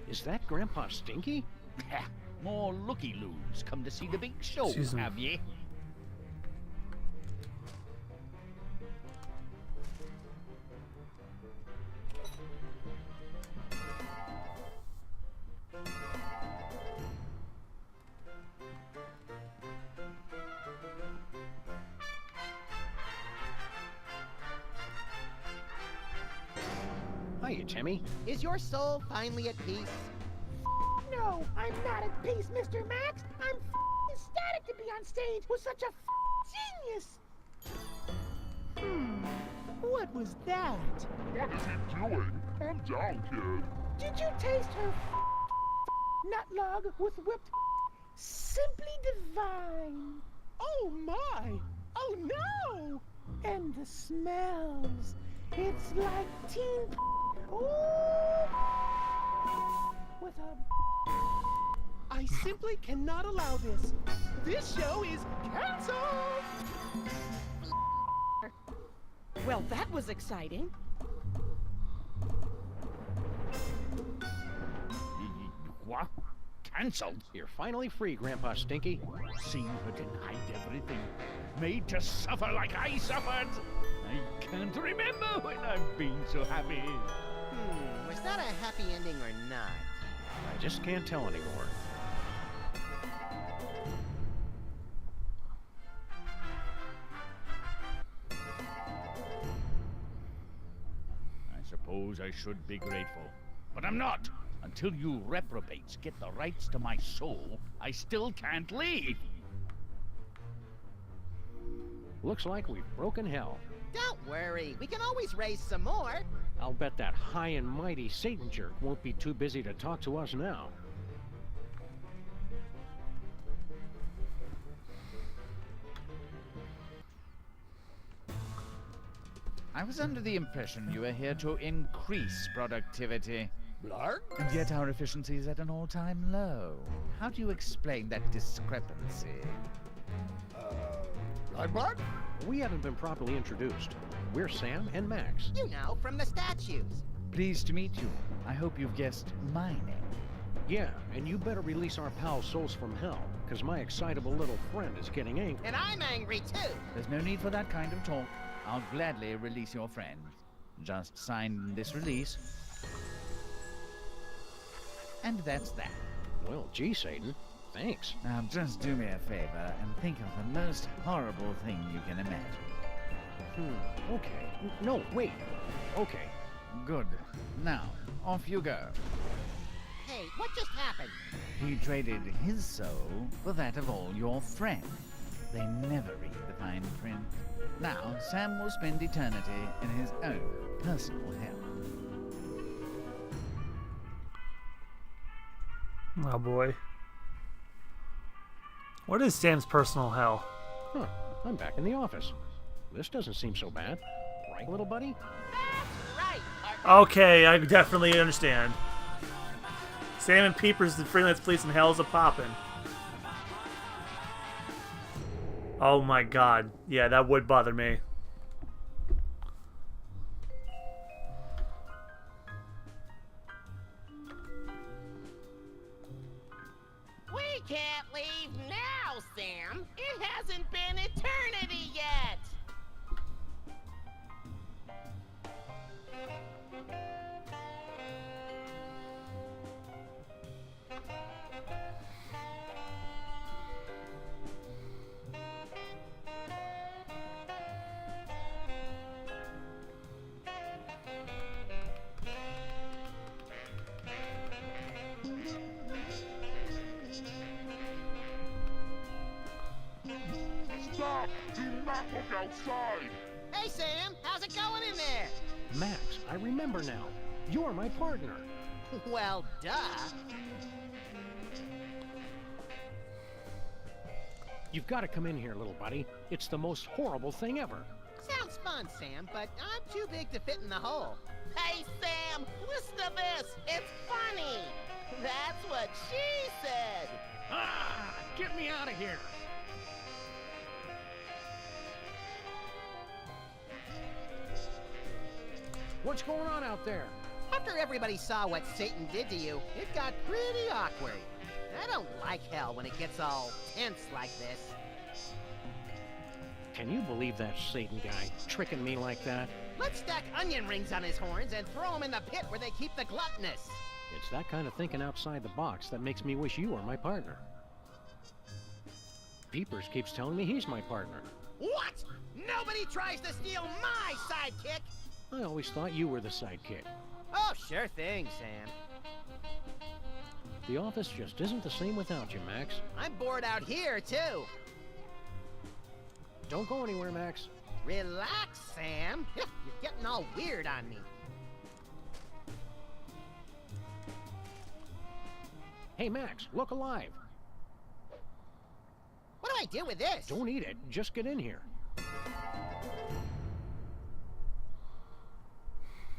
Is that Grandpa Stinky? More looky-loos come to see the big show, Excuse me. have ye? Hiya, Timmy. Is your soul finally at peace? No, I'm not at peace, Mr. Max. I'm ecstatic to be on stage with such a genius. What was that? What is he doing? Calm down, kid. Did you taste her nut log with whipped Simply divine. Oh my! Oh no! And the smells. It's like teen. Oh! With a. I simply cannot allow this. This show is canceled! Well, that was exciting. What? Cancelled? You're finally free, Grandpa Stinky. Seeing her denied everything, made to suffer like I suffered. I can't remember when I've been so happy. Was that a happy ending or not? I just can't tell anymore. I suppose I should be grateful, but I'm not. Until you reprobates get the rights to my soul, I still can't leave. Looks like we've broken hell. Don't worry, we can always raise some more. I'll bet that high and mighty Satan jerk won't be too busy to talk to us now. I was under the impression you were here to increase productivity. Blarg? And yet our efficiency is at an all-time low. How do you explain that discrepancy? Blarg? We haven't been properly introduced. We're Sam and Max. You know, from the statues. Pleased to meet you. I hope you've guessed my name. Yeah, and you better release our pal Souls from Hell, because my excitable little friend is getting angry. And I'm angry too. There's no need for that kind of talk. I'll gladly release your friend. Just sign this release. And that's that. Well, gee, Satan. Thanks. Now just do me a favor and think of the most horrible thing you can imagine. Okay. No, wait. Okay. Good. Now, off you go. Hey, what just happened? He traded his soul for that of all your friends. They never read the fine print. Now, Sam will spend eternity in his own personal hell. Oh boy. What is Sam's personal hell? Huh. I'm back in the office. This doesn't seem so bad. Right, little buddy? Okay, I definitely understand. Sam and Peepers, the freelance police in hell is a poppin'. Oh my god. Yeah, that would bother me. We can't leave now, Sam. It hasn't been eternity yet. Stop! Do not look outside! Hey, Sam, how's it going in there? Max, I remember now. You're my partner. Well, duh. You've got to come in here, little buddy. It's the most horrible thing ever. Sounds fun, Sam, but I'm too big to fit in the hole. Hey, Sam, listen to this. It's funny. That's what she said. Ah! Get me out of here. What's going on out there? After everybody saw what Satan did to you, it got pretty awkward. I don't like hell when it gets all tense like this. Can you believe that Satan guy tricking me like that? Let's stack onion rings on his horns and throw him in the pit where they keep the gluttonous. It's that kind of thinking outside the box that makes me wish you were my partner. Peepers keeps telling me he's my partner. What? Nobody tries to steal my sidekick! I always thought you were the sidekick. Oh, sure thing, Sam. The office just isn't the same without you, Max. I'm bored out here, too. Don't go anywhere, Max. Relax, Sam. You're getting all weird on me. Hey, Max, look alive. I do with this? Don't eat it. Just get in here.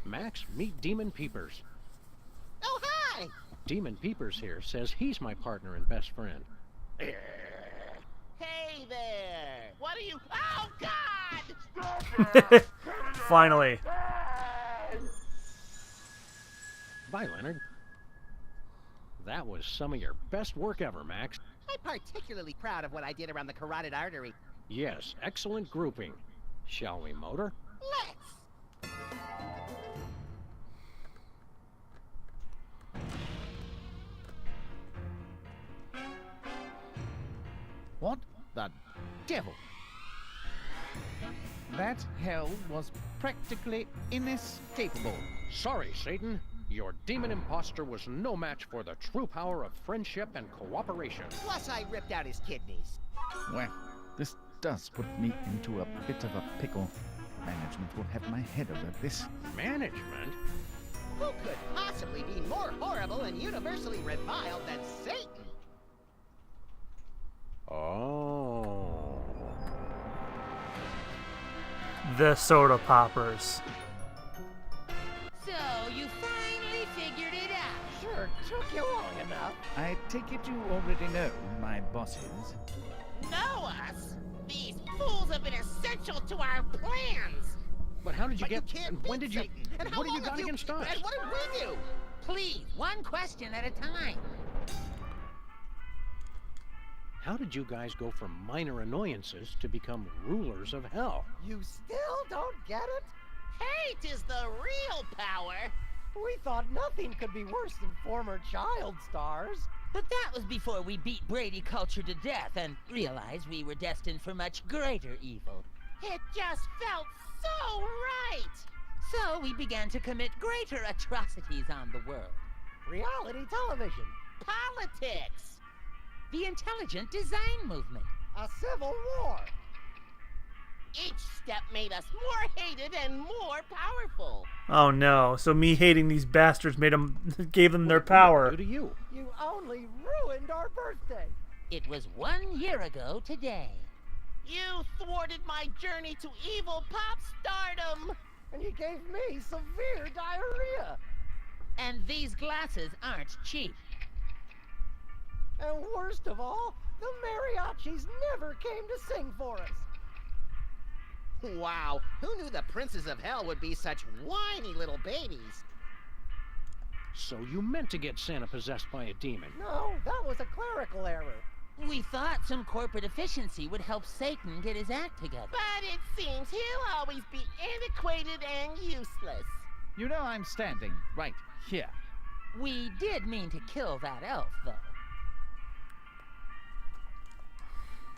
Max, meet Demon Peepers. Oh, hi! Demon Peepers here says he's my partner and best friend. Hey there! What are you... Oh, God! Finally. Bye, Leonard. That was some of your best work ever, Max. I'm particularly proud of what I did around the carotid artery. Yes, excellent grouping. Shall we motor? Let's! What the devil? That hell was practically inescapable. Sorry, Satan. Your demon imposter was no match for the true power of friendship and cooperation. Plus, I ripped out his kidneys. Well, this does put me into a bit of a pickle. Management will have my head over this. Management? Who could possibly be more horrible and universally reviled than Satan? Oh. The soda poppers. So, you finally figured it out. Sure took you long enough. I take it you already know my bosses. Know us? These fools have been essential to our plans. But how did you But get... You can't and when beat did you... Satan. And how what have you long got have against us? And what did we do? Please, one question at a time. How did you guys go from minor annoyances to become rulers of hell? You still don't get it? Hate is the real power. We thought nothing could be worse than former child stars. But that was before we beat Brady culture to death and realized we were destined for much greater evil. It just felt so right. So we began to commit greater atrocities on the world. Reality television. Politics. The intelligent design movement. A civil war. Each step made us more hated and more powerful. Oh no! So me hating these bastards gave them their power. What did you? You only ruined our birthday. It was 1 year ago today. You thwarted my journey to evil pop stardom. And you gave me severe diarrhea. And these glasses aren't cheap. And worst of all, the mariachis never came to sing for us. Wow, who knew the princes of hell would be such whiny little babies? So you meant to get Santa possessed by a demon? No, that was a clerical error. We thought some corporate efficiency would help Satan get his act together. But it seems he'll always be antiquated and useless. You know I'm standing right here. We did mean to kill that elf, though.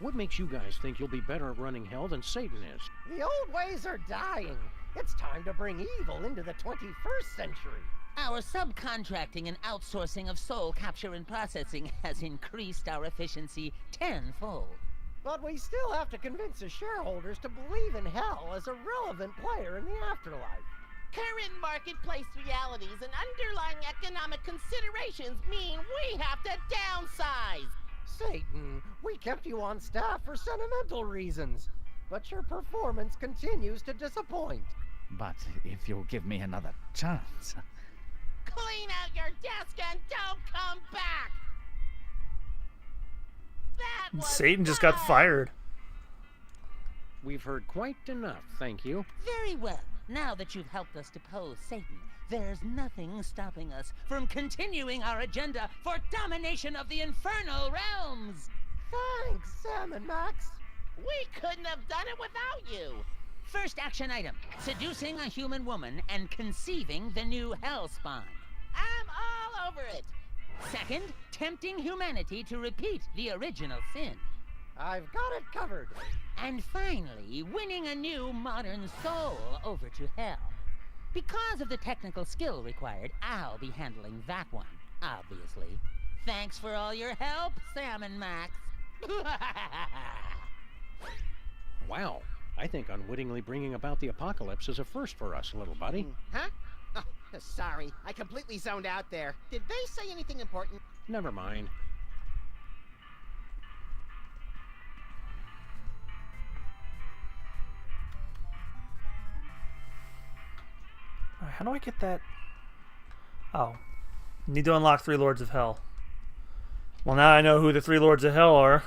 What makes you guys think you'll be better at running hell than Satan is? The old ways are dying. It's time to bring evil into the 21st century. Our subcontracting and outsourcing of soul capture and processing has increased our efficiency tenfold. But we still have to convince the shareholders to believe in hell as a relevant player in the afterlife. Current marketplace realities and underlying economic considerations mean we have to downsize. Satan, we kept you on staff for sentimental reasons, but your performance continues to disappoint. But if you'll give me another chance... Clean out your desk and don't come back! That was Satan just got fired. We've heard quite enough, thank you. Very well. Now that you've helped us depose Satan, there's nothing stopping us from continuing our agenda for domination of the infernal realms. Thanks, Sam and Max. We couldn't have done it without you. First action item, seducing a human woman and conceiving the new hell spawn. I'm all over it. Second, tempting humanity to repeat the original sin. I've got it covered. And finally, winning a new modern soul over to hell. Because of the technical skill required, I'll be handling that one, obviously. Thanks for all your help, Sam and Max. Wow, I think unwittingly bringing about the apocalypse is a first for us, little buddy. Huh? Oh, sorry, I completely zoned out there. Did they say anything important? Never mind. How do I get that? Oh. Need to unlock 3 Lords of Hell. Well, now I know who the 3 Lords of Hell are.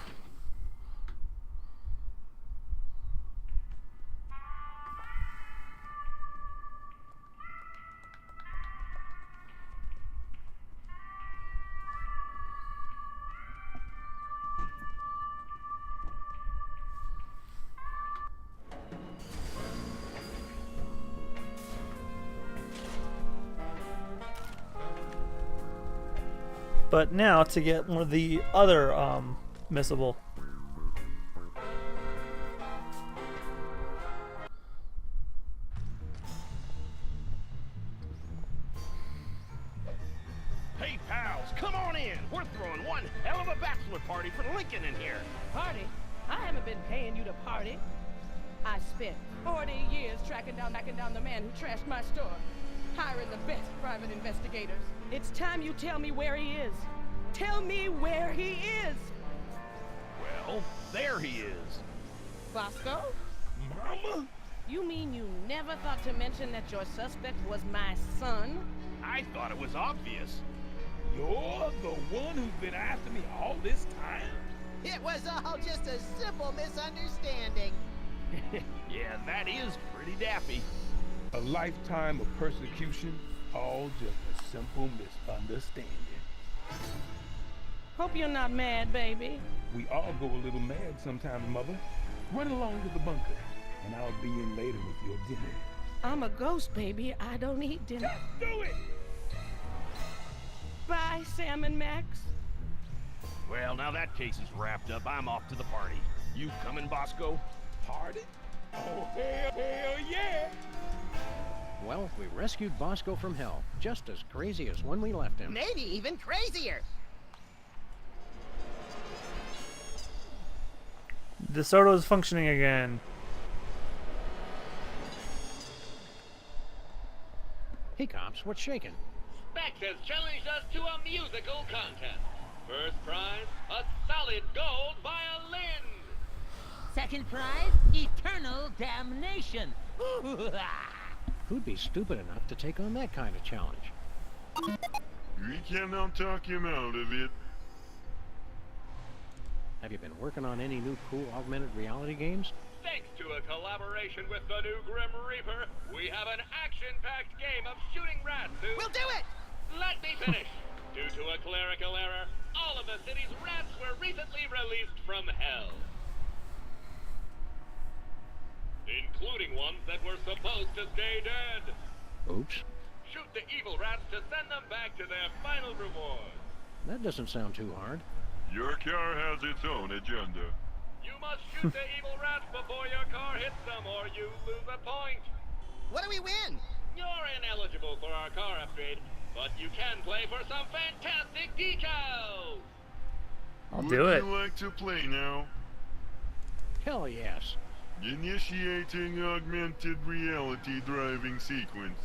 But now to get one of the other missable. Hey, pals, come on in. We're throwing one hell of a bachelor party for Lincoln in here. Party? I haven't been paying you to party. I spent 40 years tracking down the man who trashed my store, hiring the best private investigators. It's time you tell me where he is. Tell me where he is. Well, there he is. Bosco? Mama? You mean you never thought to mention that your suspect was my son? I thought it was obvious. You're the one who's been after me all this time? It was all just a simple misunderstanding. Yeah, that is pretty daffy. A lifetime of persecution, all just a simple misunderstanding. Hope you're not mad, baby. We all go a little mad sometimes, Mother. Run along to the bunker, and I'll be in later with your dinner. I'm a ghost, baby. I don't eat dinner. Just do it! Bye, Sam and Max. Well, now that case is wrapped up, I'm off to the party. You coming, Bosco? Party? Oh, hell yeah! Well, we rescued Bosco from hell, just as crazy as when we left him. Maybe even crazier. DeSoto is functioning again. Hey, cops, what's shaking? Specs has challenged us to a musical contest. First prize, a solid gold violin. Second prize, eternal damnation. Who'd be stupid enough to take on that kind of challenge? We cannot talk him out of it. Have you been working on any new cool augmented reality games? Thanks to a collaboration with the new Grim Reaper, we have an action-packed game of shooting rats who... We'll do it! Let me finish. Due to a clerical error, all of the city's rats were recently released from hell. Including ones that were supposed to stay dead. Oops. Shoot the evil rats to send them back to their final reward. That doesn't sound too hard. Your car has its own agenda. You must shoot the evil rats before your car hits them, or you lose a point. What do we win? You're ineligible for our car upgrade, but you can play for some fantastic decals. I'll do it. Would you like to play now? Hell yes. Initiating augmented reality driving sequence.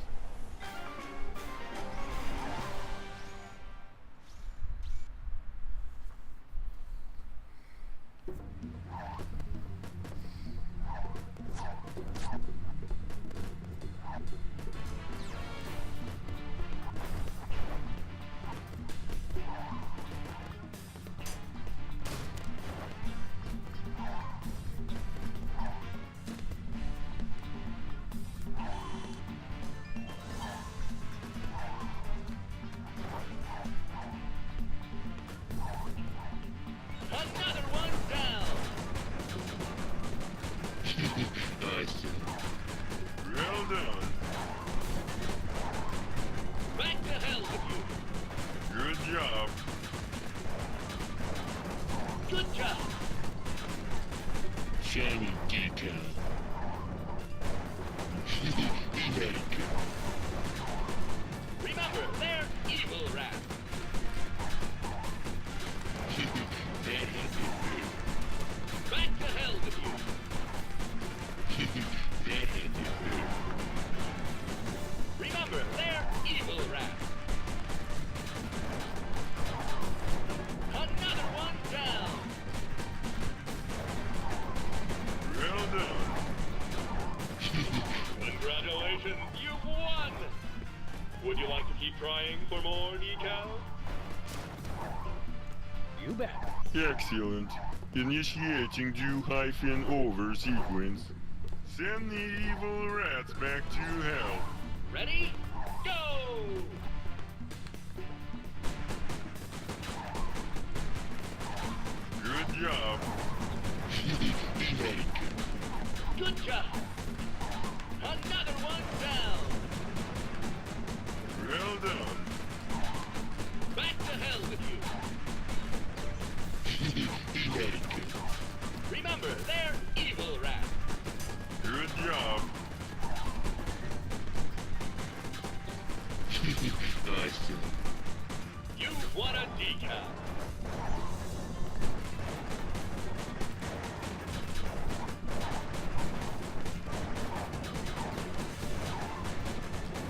like to keep trying for more decals? You bet. Excellent. Initiating do-over sequence. Send the evil rats back to hell. Ready? Go! Good job. Good job! Another one down! Well done. Back to hell with you! Remember, they're evil rats! Good job. You won a decal!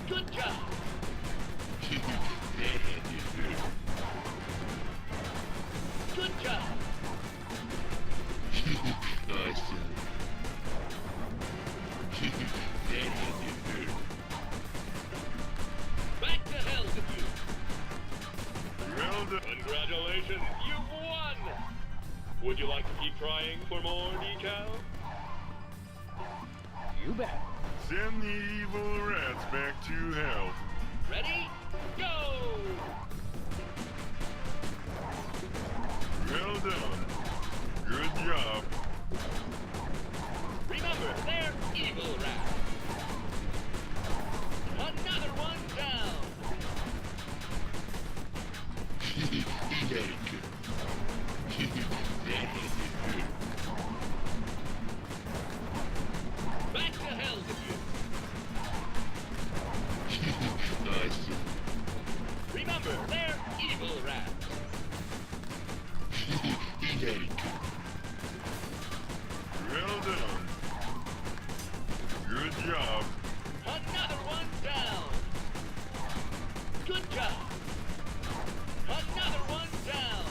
Good job! Good job! Back to hell with you! Well done. Congratulations, you've won! Would you like to keep trying for more decals? You bet. Send the evil rats back to hell. Ready? Go! Well done. Good job. Remember, they're evil rats! Another one down! Back to hell with you! Remember, they're evil rats! Well done. Good job. Another one down! Good job! Another one down!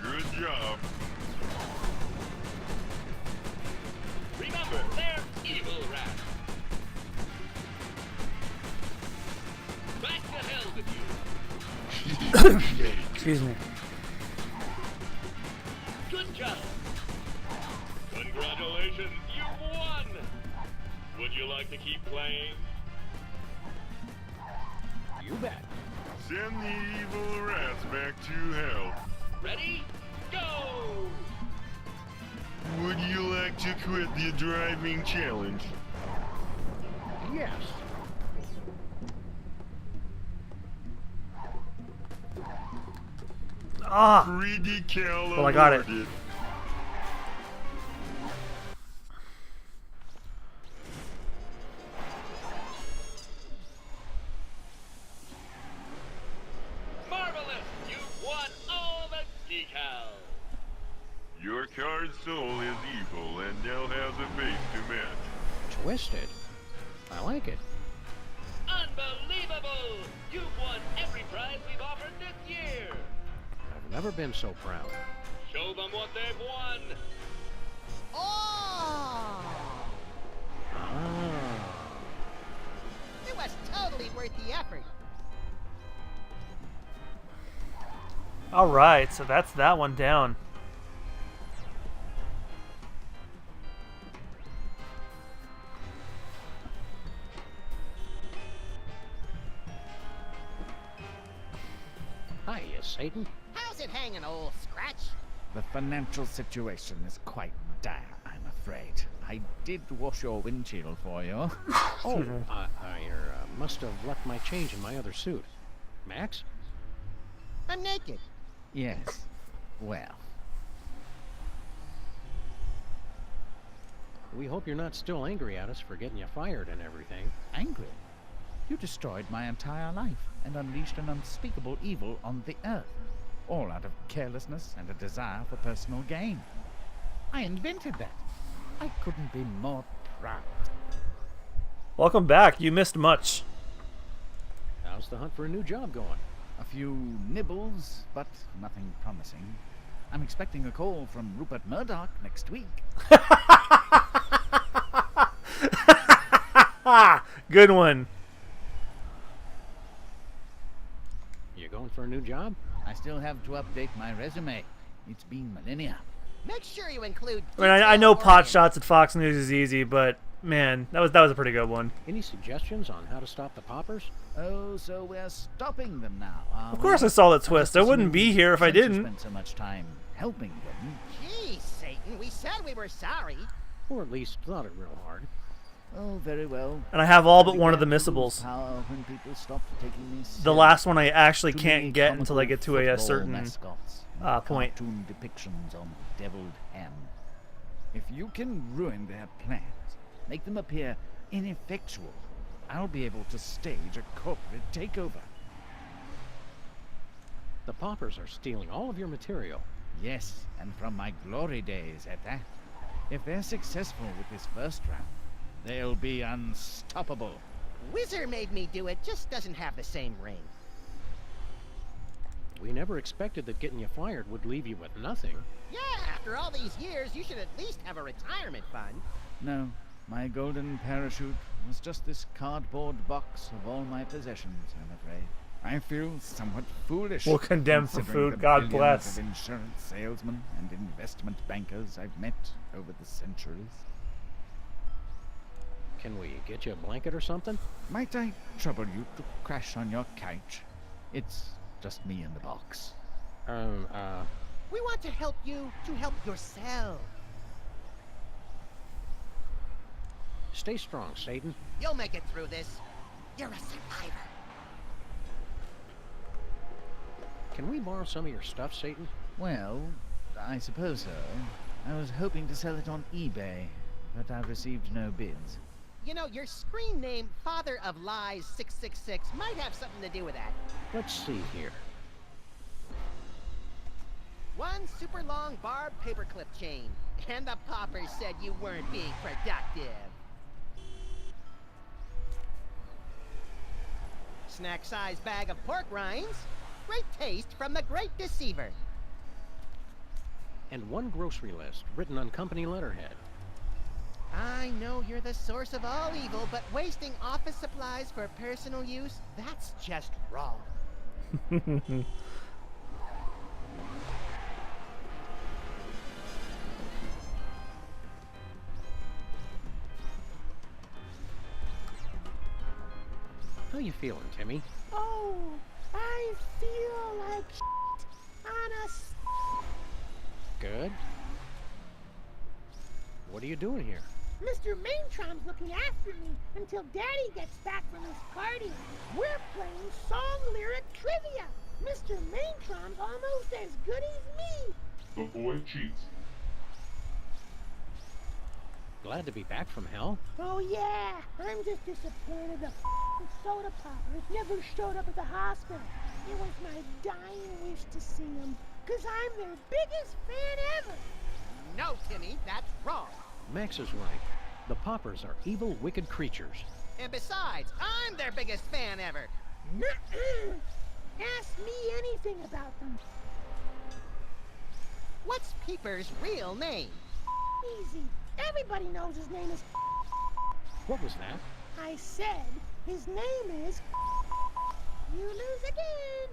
Good job. Remember, they're evil rats! Back to hell with you! Excuse me. Good job! Congratulations, you've won! Would you like to keep playing? You bet. Send the evil rats back to hell. Ready? Go! Would you like to quit the driving challenge? Yes. Ah! Free decal Well, I got it. awarded. Marvelous! You've won all the decals! Your card's soul is evil and now has a face to match. Twisted. I like it. Unbelievable! You've won every prize we've offered this year! I've never been so proud. Show them what they've won! Oh! It was totally worth the effort. Alright, so that's that one down. Hiya, Satan. How's it hanging, old Scratch? The financial situation is quite dire, I'm afraid. I did wash your windshield for you. Oh, I must have left my change in my other suit. Max? I'm naked. Yes. Well, We hope you're not still angry at us for getting you fired and everything. angry? You destroyed my entire life and unleashed an unspeakable evil on the earth, all out of carelessness and a desire for personal gain. I invented that. I couldn't be more proud. Welcome back. You missed much. How's the hunt for a new job going? A few nibbles, but nothing promising. I'm expecting a call from Rupert Murdoch next week. Good one. You going for a new job? I still have to update my resume. It's been millennia. Make sure you include. I mean, I know pot shots at Fox News is easy, but man, that was a pretty good one. Any suggestions on how to stop the poppers? Oh, so we're stopping them now. Of course, I saw the twist. I wouldn't be here if I didn't. Spent so much time helping them. Geez, Satan, we said we were sorry. Or at least thought it real hard. Oh, very well. And I have all but one of the missables. Power when people stop taking me The last one I actually can't get until I get to a certain point. Cartoon depictions on deviled ham. If you can ruin their plans, make them appear ineffectual, I'll be able to stage a corporate takeover. The poppers are stealing all of your material. Yes, and from my glory days at that. If they're successful with this first round, they'll be unstoppable. Whizzer made me do it, just doesn't have the same ring. We never expected that getting you fired would leave you with nothing. Yeah, after all these years, you should at least have a retirement fund. No, my golden parachute was just this cardboard box of all my possessions, I'm afraid. I feel somewhat foolish. We'll condemn for considering food, the God billions bless. of insurance salesmen and investment bankers I've met over the centuries. Can we get you a blanket or something? Might I trouble you to crash on your couch? It's just me in the box. We want to help you to help yourself. Stay strong, Satan. You'll make it through this. You're a survivor. Can we borrow some of your stuff, Satan? Well, I suppose so. I was hoping to sell it on eBay, but I've received no bids. You know, your screen name, Father of Lies 666, might have something to do with that. Let's see here. One super long barbed paperclip chain. And the poppers said you weren't being productive. Snack-sized bag of pork rinds. Great taste from the Great Deceiver. And one grocery list written on company letterhead. I know you're the source of all evil, but wasting office supplies for personal use, that's just wrong. How you feeling, Timmy? Oh, I feel like shit on a Good. What are you doing here? Mr. Maintron's looking after me until Daddy gets back from his party. We're playing song lyric trivia. Mr. Maintron's almost as good as me. The boy cheats. Glad to be back from hell. Oh yeah, I'm just disappointed the soda poppers never showed up at the hospital. It was my dying wish to see them, 'cause I'm their biggest fan ever. No, Timmy, that's wrong. Max is right. The poppers are evil, wicked creatures. And besides, I'm their biggest fan ever. Ask me anything about them. What's Peeper's real name? Easy. Everybody knows his name is. What was that? I said his name is. You lose again.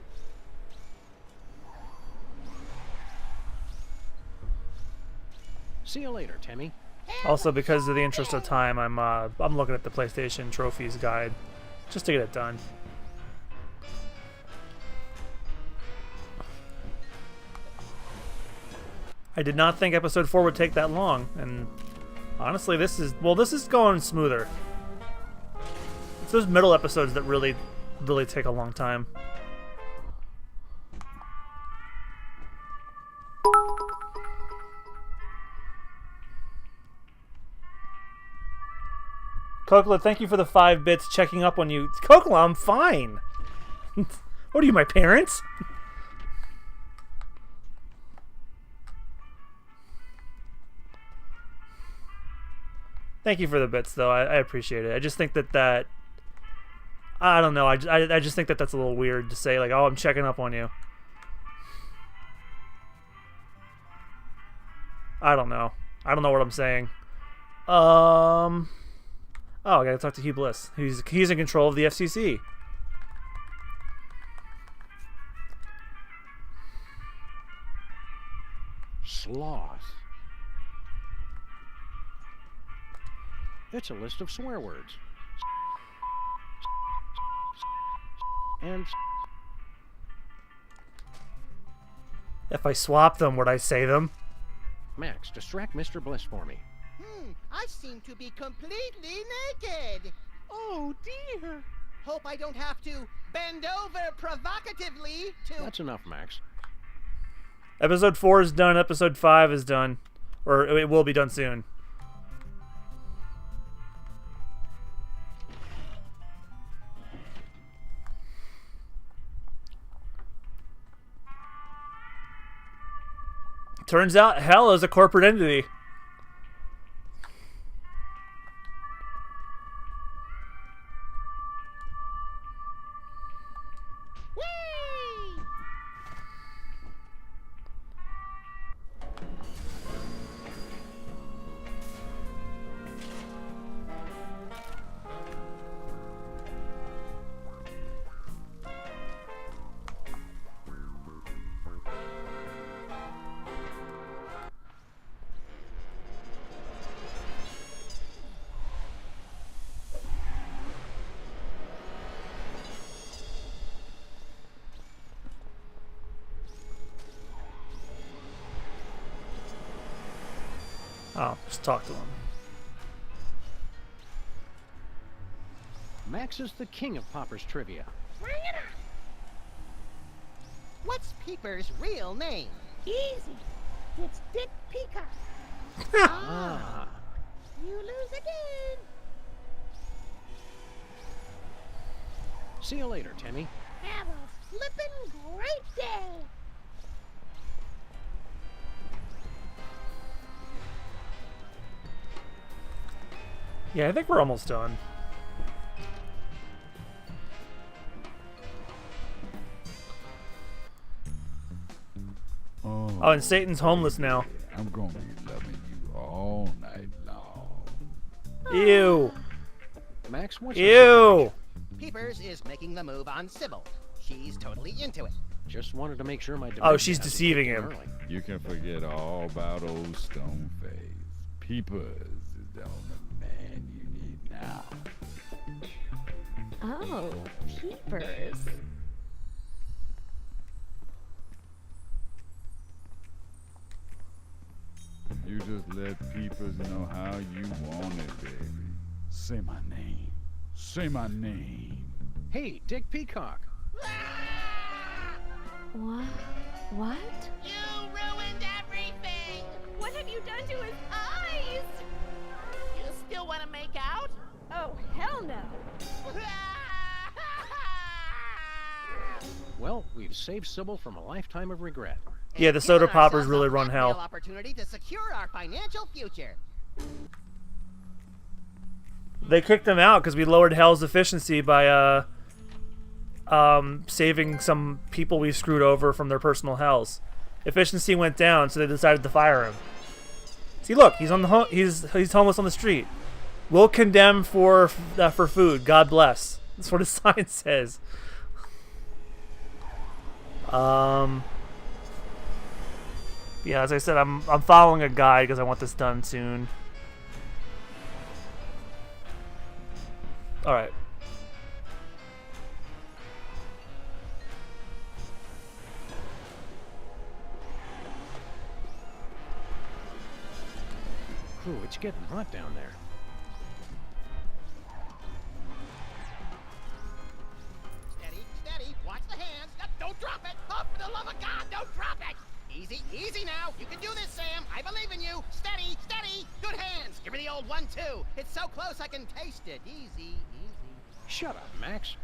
See you later, Timmy. Also, because of the interest of time, I'm looking at the PlayStation Trophies guide just to get it done. I did not think episode 4 would take that long, and honestly, this is going smoother. It's those middle episodes that really take a long time. Cocola, thank you for the 5 bits checking up on you. Cocola, I'm fine. What are you, my parents? Thank you for the bits, though. I appreciate it. I just think that I don't know. I just think that's a little weird to say, like, oh, I'm checking up on you. I don't know. I don't know what I'm saying. Oh, I gotta talk to Hugh Bliss. He's in control of the FCC. Sloth. It's a list of swear words. And If I swap them, would I say them? Max, distract Mr. Bliss for me. I seem to be completely naked. Oh, dear. Hope I don't have to bend over provocatively to... That's enough, Max. Episode 4 is done. Episode 5 is done. Or it will be done soon. Turns out hell is a corporate entity. Oh, just talk to him. Max is the king of Popper's trivia. Bring it on. What's Peeper's real name? Easy. It's Dick Peacock. Ah. You lose again. See you later, Timmy. Have a flippin' great day. Yeah, I think we're almost done. Oh, and Satan's homeless now. I'm gonna be loving you all night long. Ew. Max, what's Ew. Peepers is making the move on Sybil. She's totally into it. Just wanted to make sure my Oh, she's deceiving him. early. You can forget all about old Stoneface. Peepers is the only man you need now. Oh, peepers. You just let Peepers know how you want it, baby. Say my name. Say my name. Hey, Dick Peacock. What? What? You ruined everything! What have you done to his eyes? You still want to make out? Oh, hell no. Well, we've saved Sybil from a lifetime of regret. Yeah, the soda Given poppers ourselves really a run blackmail hell. Opportunity to secure our financial future. They kicked him out because we lowered hell's efficiency by saving some people we screwed over from their personal hells. Efficiency went down, so they decided to fire him. See, look, he's on the he's homeless on the street. We'll condemn for food. God bless. That's what his sign says. Yeah, as I said, I'm following a guide because I want this done soon. All right. Ooh, it's getting hot down there. Steady, steady. Watch the hands. Don't drop it. Oh, for the love of God, don't drop it. Easy, easy now. You can do this, Sam. I believe in you. Steady, steady. Good hands. Give me the old 1-2. It's so close I can taste it. Easy, easy. Shut up, Max.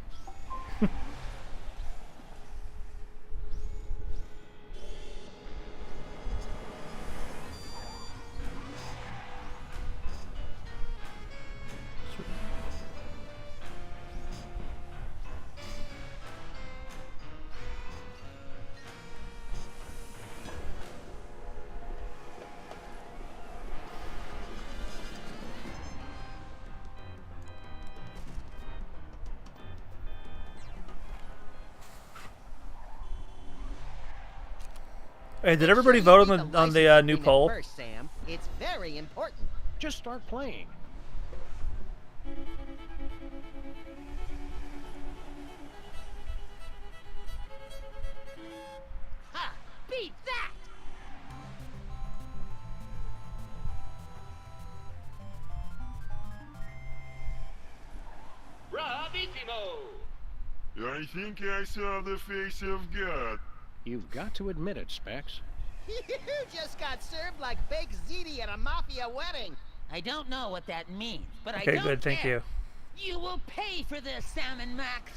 Hey, did everybody vote on the new poll? First, Sam. It's very important. Just start playing. Ha! Beat that! Bravissimo! I think I saw the face of God. You've got to admit it, Specs. You just got served like baked ziti at a mafia wedding. I don't know what that means, but I Okay, don't good, thank care. you. You will pay for this, Sam and Max.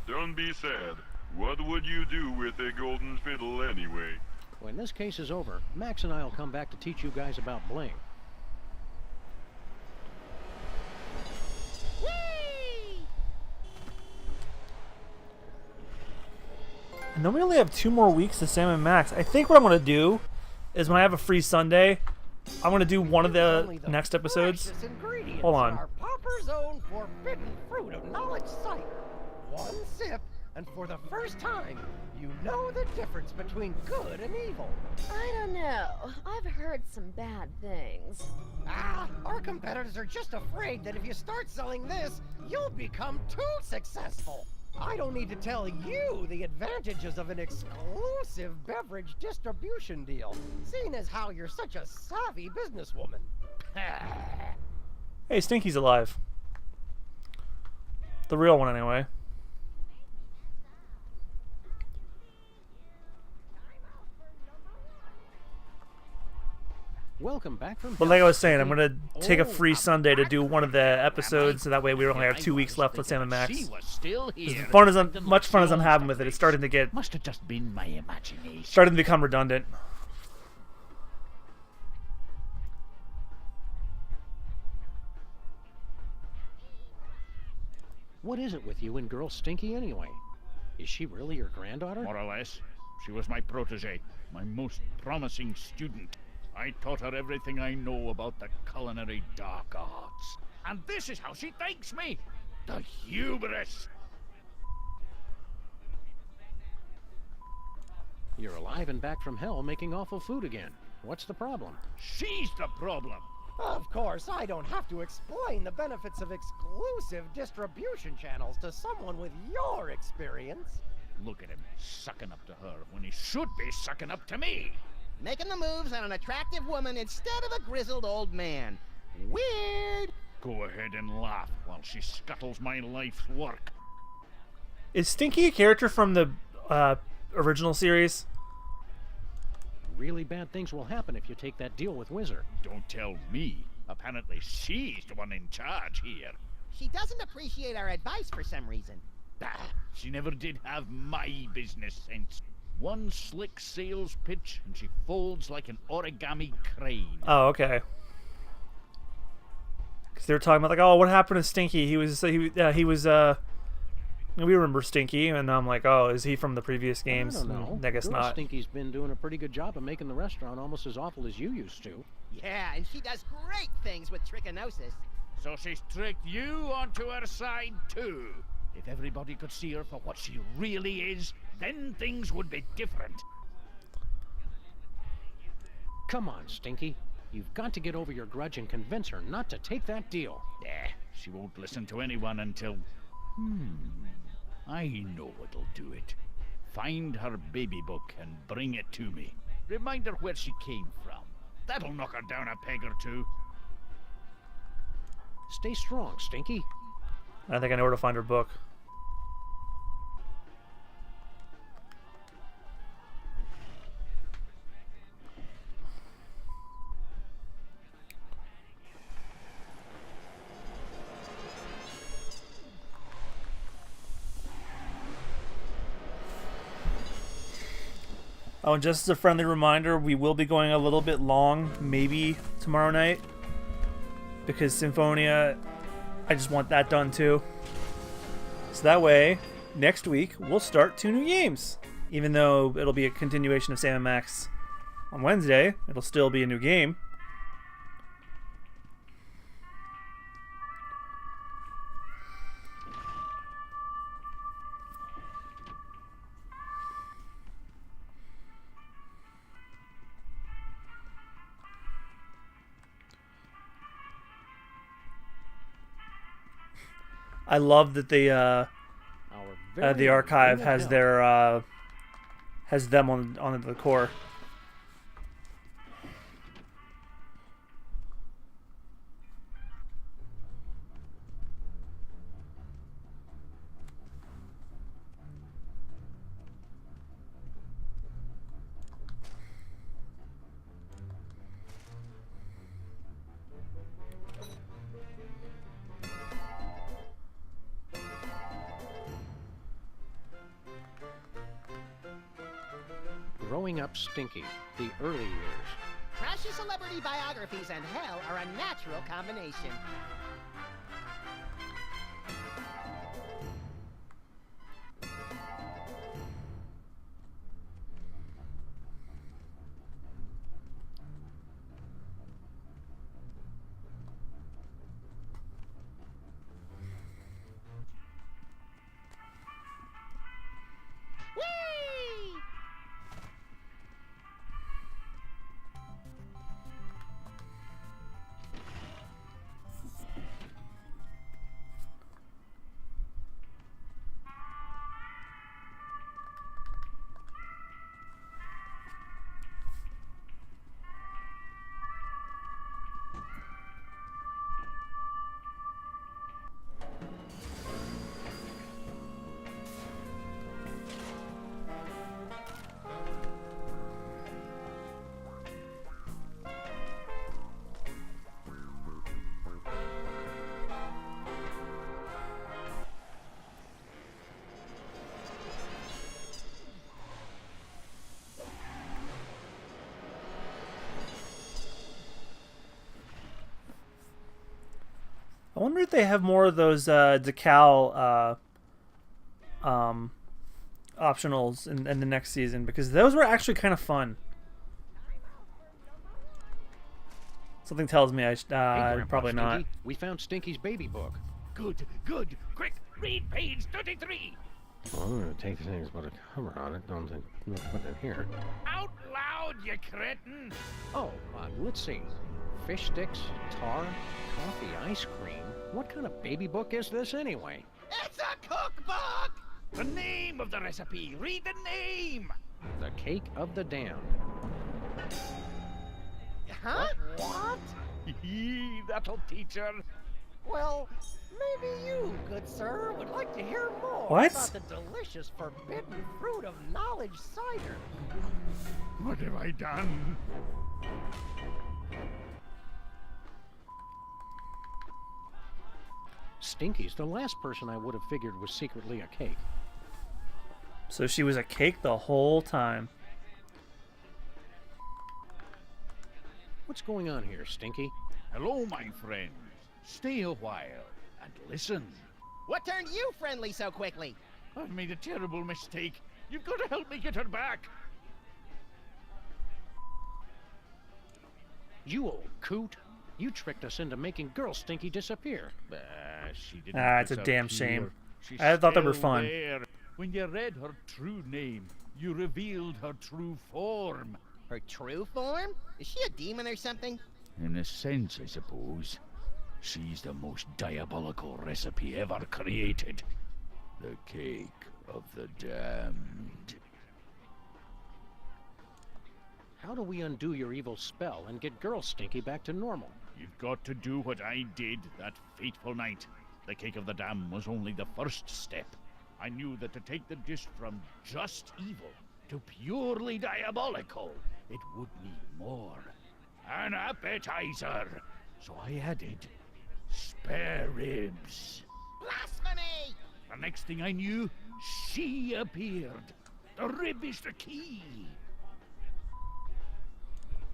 Don't be sad. What would you do with a golden fiddle anyway? When this case is over, Max and I'll come back to teach you guys about bling. And then we only have 2 more weeks to Sam and Max. I think what I'm going to do is when I have a free Sunday, I'm going to do one of the next episodes. Hold on. Our Popper's own forbidden fruit of knowledge sight. One sip, and for the first time, you know the difference between good and evil. I don't know. I've heard some bad things. Ah, our competitors are just afraid that if you start selling this, you'll become too successful. I don't need to tell you the advantages of an exclusive beverage distribution deal, seeing as how you're such a savvy businesswoman. Hey, Stinky's alive. The real one, anyway. Welcome back from. But like I was saying, I'm gonna take a free Sunday to do one of the episodes, so that way we only have 2 weeks left with Sam and Max. As much fun as I'm having with it, it's starting to get Must have just been my imagination. starting to become redundant. What is it with you and girl Stinky anyway? Is she really your granddaughter? More or less. She was my protege, my most promising student. I taught her everything I know about the culinary dark arts. And this is how she thanks me! The hubris! You're alive and back from hell making awful food again. What's the problem? She's the problem! Of course, I don't have to explain the benefits of exclusive distribution channels to someone with your experience. Look at him, sucking up to her when he should be sucking up to me! Making the moves on an attractive woman instead of a grizzled old man. Weird! Go ahead and laugh while she scuttles my life's work. Is Stinky a character from the original series? Really bad things will happen if you take that deal with Wizard. Don't tell me. Apparently she's the one in charge here. She doesn't appreciate our advice for some reason. Bah, she never did have my business sense. One slick sales pitch, and she folds like an origami crane. Oh, okay. Because they were talking about like, oh, what happened to Stinky? He was we remember Stinky, and I'm like, oh, is he from the previous games? I don't know. I guess Girl not. Stinky's been doing a pretty good job of making the restaurant almost as awful as you used to. Yeah, and she does great things with trichinosis. So she's tricked you onto her side too. If everybody could see her for what she really is, then things would be different. Come on, Stinky. You've got to get over your grudge and convince her not to take that deal. She won't listen to anyone until... I know what'll do it. Find her baby book and bring it to me. Remind her where she came from. That'll knock her down a peg or two. Stay strong, Stinky. I think I know where to find her book. Oh, and just as a friendly reminder, we will be going a little bit long, maybe tomorrow night, because Symphonia, I just want that done too. So that way, next week, we'll start 2 new games. Even though it'll be a continuation of Sam and Max on Wednesday, it'll still be a new game. I love that the archive has their has them on the core. Growing Up Stinky, the early years. Trashy celebrity biographies and hell are a natural combination. I wonder if they have more of those decal optionals in the next season, because those were actually kind of fun. Something tells me I probably Stinky, not. We found Stinky's baby book. Good, good. Quick, read page 33. Well, I'm gonna take the things about a cover on it. Don't think put it in here. Out loud, you cretin. Oh, let's see. Fish sticks, tar, coffee, ice cream. What kind of baby book is this anyway? It's a cookbook! The name of the recipe. Read the name. The Cake of the Damned. Huh? What? That'll teach her. Well, maybe you, good sir, would like to hear more What? about the delicious forbidden fruit of knowledge cider. What have I done? Stinky's the last person I would have figured was secretly a cake. So she was a cake the whole time. What's going on here, Stinky? Hello, my friend. Stay a while and listen. What turned you friendly so quickly? I've made a terrible mistake. You've got to help me get her back. You old coot. You tricked us into making Girl Stinky disappear. She didn't It's a damn disappear. shame. She's I thought they were still fun. there. When you read her true name, you revealed her true form. Her true form? Is she a demon or something? In a sense, I suppose. She's the most diabolical recipe ever created. The Cake of the Damned. How do we undo your evil spell and get Girl Stinky back to normal? You've got to do what I did that fateful night. The Cake of the Damned was only the first step. I knew that to take the dish from just evil to purely diabolical, it would need more. An appetizer. So I added spare ribs. Blasphemy! The next thing I knew, she appeared. The rib is the key.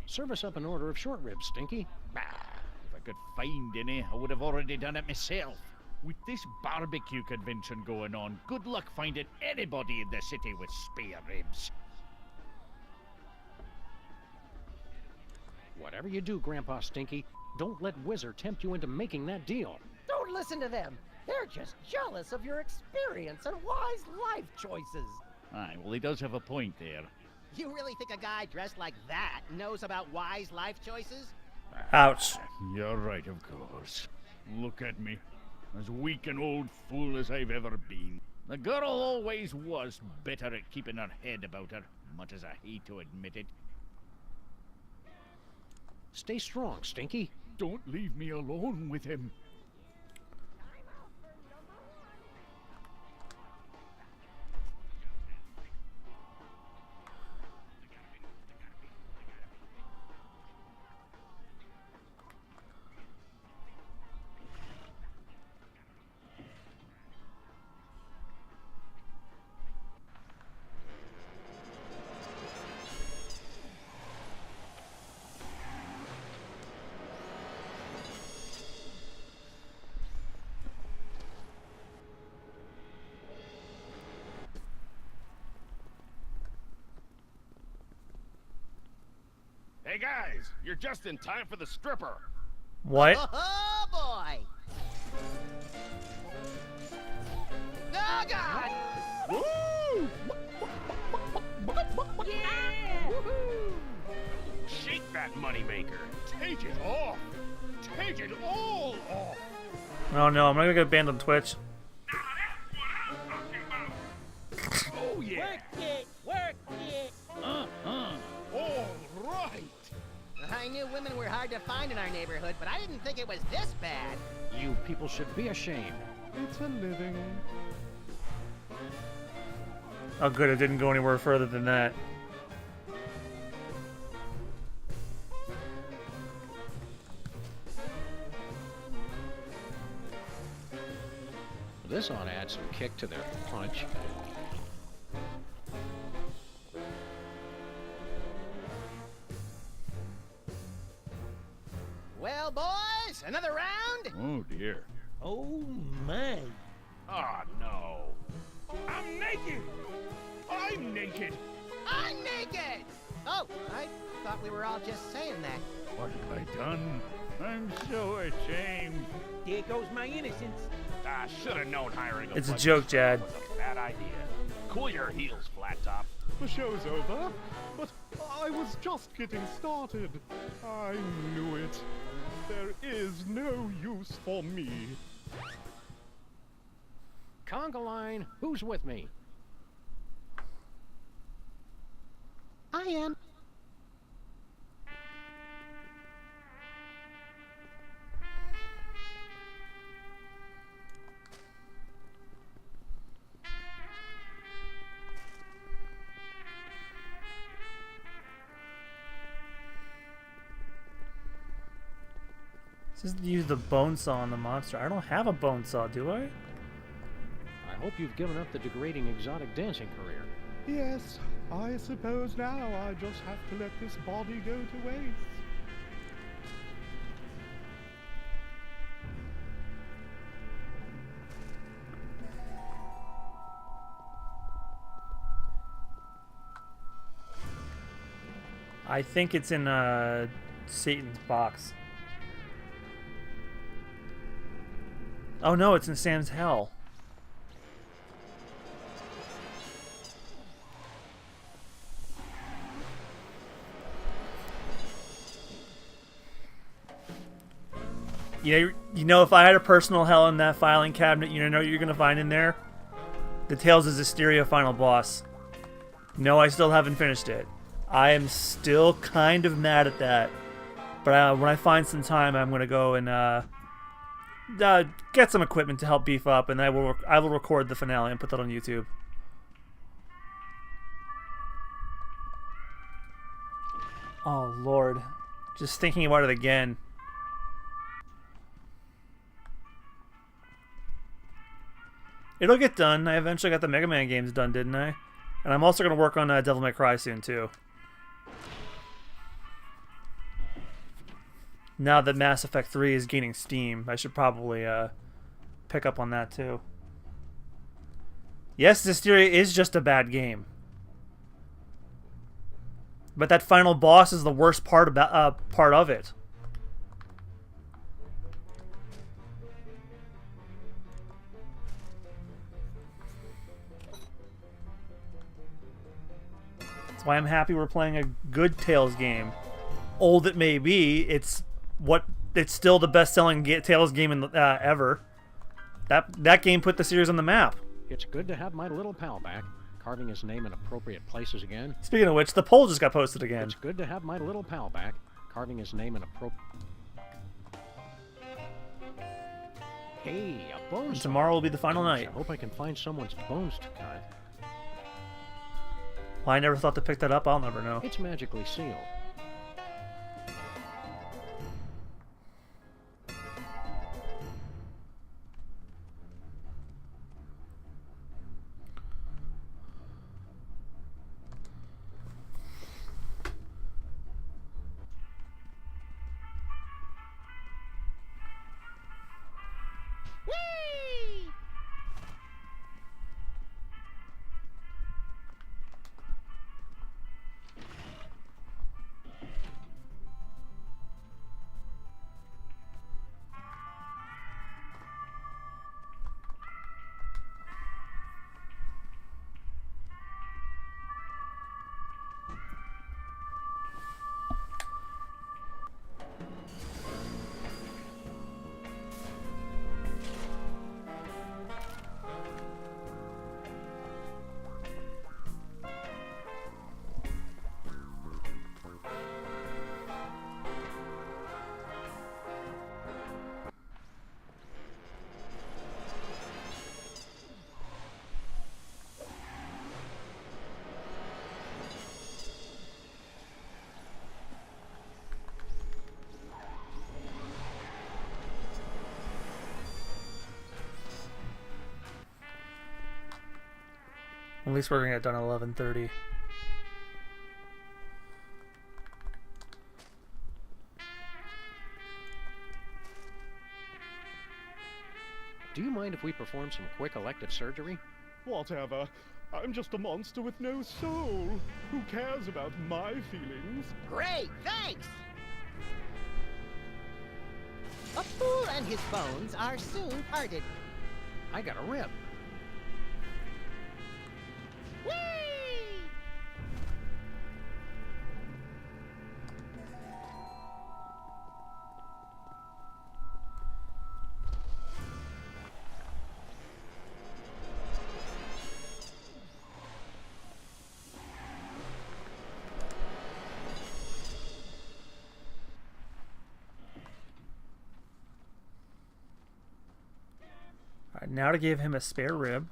Serve us up an order of short ribs, Stinky. Bah, if I could find any, I would have already done it myself. With this barbecue convention going on, good luck finding anybody in the city with spare ribs. Whatever you do, Grandpa Stinky, don't let Whizzer tempt you into making that deal. Don't listen to them. They're just jealous of your experience and wise life choices. Aye, well, he does have a point there. You really think a guy dressed like that knows about wise life choices? Ouch. You're right, of course. Look at me. As weak an old fool as I've ever been. The girl always was better at keeping her head about her, much as I hate to admit it. Stay strong, Stinky. Don't leave me alone with him. Hey guys, you're just in time for the stripper. What? Oh boy! Oh God! Woo! Yeah! Shake that moneymaker. Take it off. Take it all off. Oh no, I'm not gonna get banned on Twitch. Oh yeah. Work it! Work it! All right. I knew women were hard to find in our neighborhood, but I didn't think it was this bad. You people should be ashamed. It's a living. Oh good, it didn't go anywhere further than that. This ought to add some kick to their punch. Well, boys, another round? Oh dear. Oh my. Oh no. I'm naked. I'm naked. I'm naked! Oh, I thought we were all just saying that. What have I done? I'm so ashamed. There goes my innocence. I should have known hiring a It's a bunch joke, of Jad. was a bad idea. Cool your heels, flat top. The show's over, but I was just getting started. I knew it. There is no use for me. Conga line, who's with me? I am. It says to use the bone saw on the monster. I don't have a bone saw, do I? I hope you've given up the degrading exotic dancing career. Yes, I suppose now I just have to let this body go to waste. I think it's in Satan's box. Oh no, it's in Sam's hell. You know, if I had a personal hell in that filing cabinet, you know what you're gonna find in there? The Tales of Zestiria final boss. No, I still haven't finished it. I am still kind of mad at that. But when I find some time, I'm gonna go and get some equipment to help beef up, and I will record the finale and put that on YouTube. Oh Lord, just thinking about it again. It'll get done. I eventually got the Mega Man games done, didn't I? And I'm also going to work on Devil May Cry soon, too. Now that Mass Effect 3 is gaining steam, I should probably pick up on that, too. Yes, Zestiria is just a bad game. But that final boss is the worst part of it. That's why I'm happy we're playing a good Tales game. Old it may be, it's still the best-selling Tales game ever. That game put the series on the map. It's good to have my little pal back, carving his name in appropriate places again. Speaking of which, the poll just got posted again. It's good to have my little pal back, carving his name in appropriate... Hey, a bone saw. Tomorrow will be the final night. I hope I can find someone's bones to cut. Well, I never thought to pick that up. I'll never know. It's magically sealed. At least we're gonna get done at 11:30. Do you mind if we perform some quick elective surgery? Whatever. I'm just a monster with no soul. Who cares about my feelings? Great, thanks! A fool and his bones are soon parted. I got a rib. Whee! Alright, now to give him a spare rib.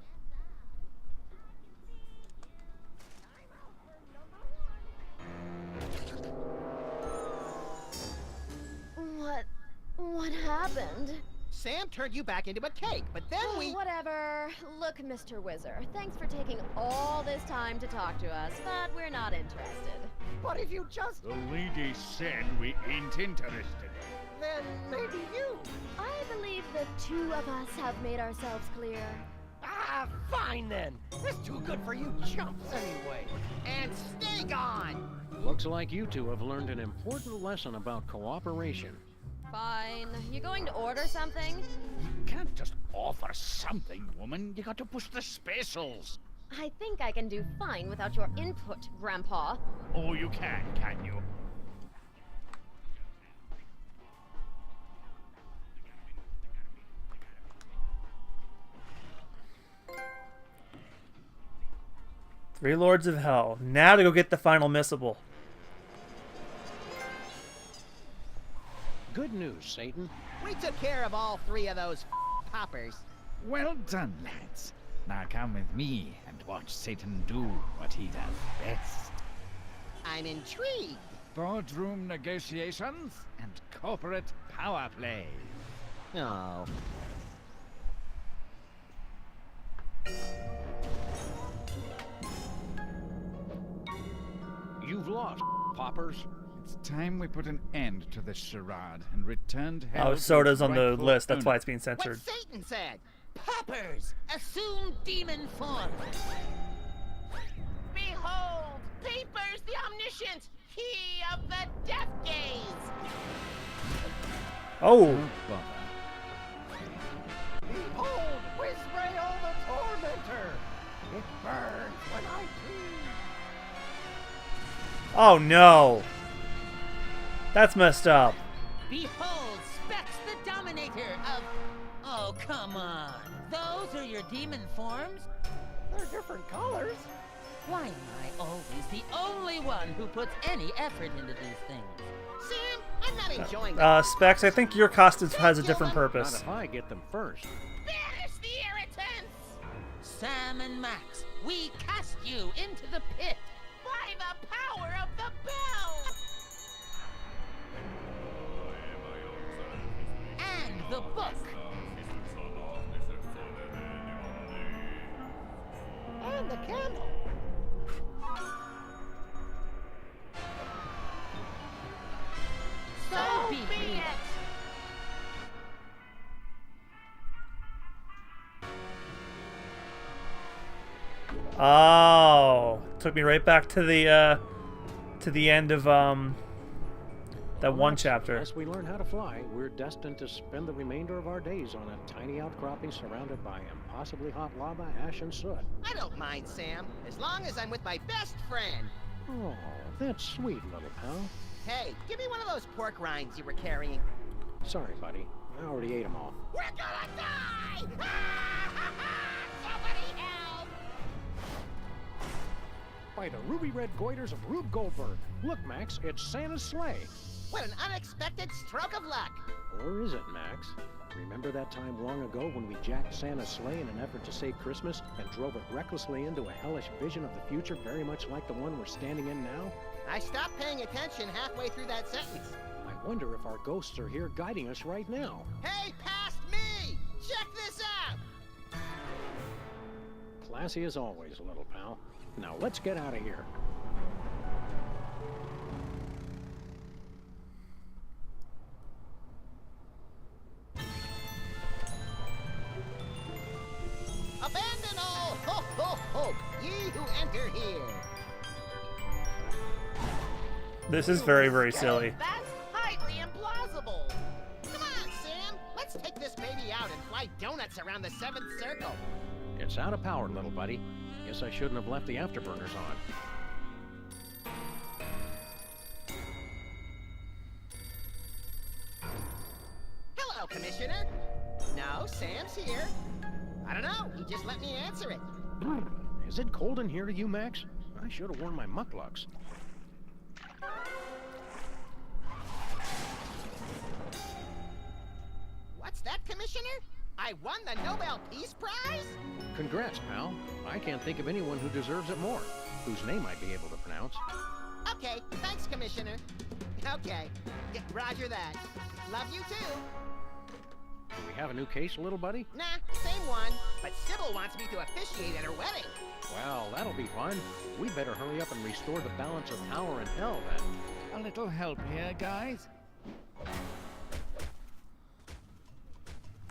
What happened? Sam turned you back into a cake, but then we... Whatever. Look, Mr. Whizzer, thanks for taking all this time to talk to us, but we're not interested. But if you just... The lady said we ain't interested. Then maybe you. I believe the two of us have made ourselves clear. Ah, fine then. This is too good for you chumps anyway. And stay gone! Looks like you two have learned an important lesson about cooperation. Fine. You going to order something? You can't just offer something, woman. You got to push the specials. I think I can do fine without your input, Grandpa. Oh, you can you? Three Lords of Hell. Now to go get the final missable. Good news, Satan. We took care of all three of those poppers. Well done, lads. Now come with me and watch Satan do what he does best. I'm intrigued. Boardroom negotiations and corporate power play. Oh. You've lost, poppers. It's time we put an end to this charade and return to hell. Oh, Soda's on the rightful list. That's owner. why it's being censored. What Satan said. Poppers, assume demon form. Behold, Peepers the Omniscient, he of the Death Gaze. Oh. Behold, Wizrael the Tormentor. It burns when I pee. Oh no. That's messed up. Behold, Specs the Dominator of... Oh, Oh, come on. Those are your demon forms? They're different colors. Why am I always the only one who puts any effort into these things? Sam, I'm not enjoying that. Specs, I think your costume has a different Not purpose. if I get them first. Banish the irritants! Sam and Max, we cast you into the pit. By the power of the bell! And the book. And the candle. So be it. Oh, took me right back to the end of that one chapter. As we learn how to fly, we're destined to spend the remainder of our days on a tiny outcropping surrounded by impossibly hot lava, ash, and soot. I don't mind, Sam, as long as I'm with my best friend. Oh, that's sweet, little pal. Hey, give me one of those pork rinds you were carrying. Sorry, buddy. I already ate them all. We're gonna die! Somebody help! By the ruby red goiters of Rube Goldberg. Look, Max, it's Santa's sleigh. What an unexpected stroke of luck! Or is it, Max? Remember that time long ago when we jacked Santa's sleigh in an effort to save Christmas and drove it recklessly into a hellish vision of the future very much like the one we're standing in now? I stopped paying attention halfway through that sentence. I wonder if our ghosts are here guiding us right now. Hey, past me! Check this out! Classy as always, little pal. Now let's get out of here. Abandon all ho ho hope, ye who enter here. This is very, very silly. That's highly implausible. Come on, Sam. Let's take this baby out and fly donuts around the 7th circle. It's out of power, little buddy. Guess I shouldn't have left the afterburners on. Hello, Commissioner. No, Sam's here. I don't know. He just let me answer it. Is it cold in here to you, Max? I should have worn my mucklucks. What's that, Commissioner? I won the Nobel Peace Prize? Congrats, pal. I can't think of anyone who deserves it more, whose name I'd be able to pronounce. Okay, thanks, Commissioner. Okay, yeah, roger that. Love you too. Do we have a new case, little buddy? Nah, same one, but Sybil wants me to officiate at her wedding. Well, that'll be fun. We better hurry up and restore the balance of power in hell, then. A little help here, guys.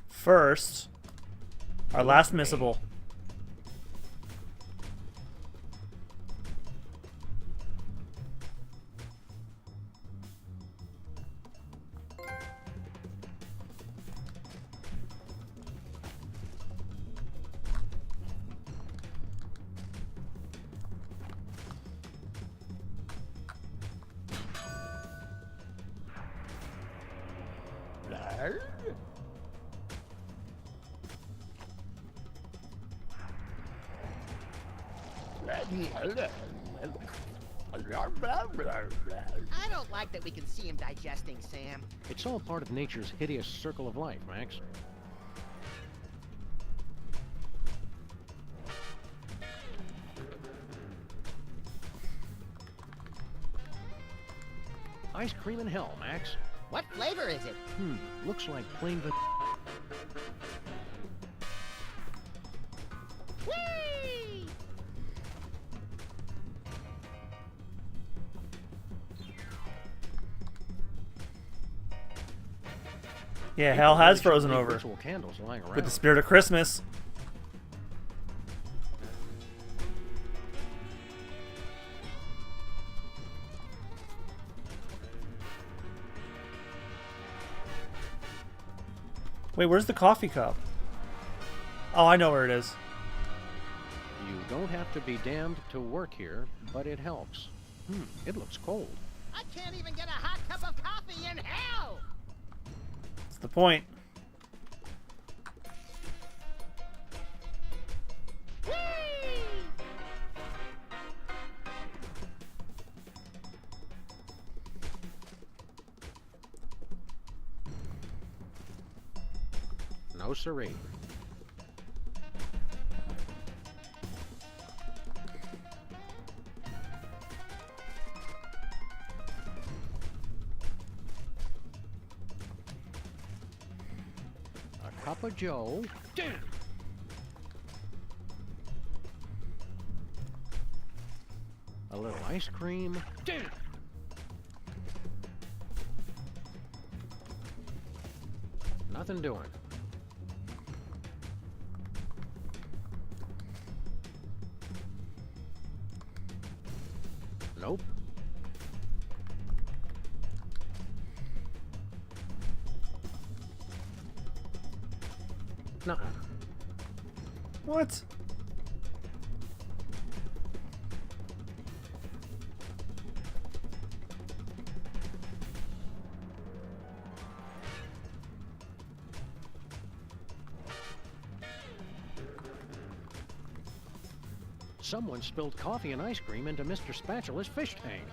First, our last missable. I don't like that we can see him digesting, Sam. It's all part of nature's hideous circle of life, Max. Ice cream in hell, Max. What flavor is it? Looks like plain vanilla. Whee! Yeah, hell has frozen over. Virtual candles lying around. With the spirit of Christmas. Wait, where's the coffee cup? Oh, I know where it is. You don't have to be damned to work here, but it helps. It looks cold. I can't even get a hot cup of coffee in hell! That's the point. siree. A cup of joe. Damn. A little ice cream. Damn. Nothing doing. Nope. Nuh-uh. What? Someone spilled coffee and ice cream into Mr. Spatula's fish tank.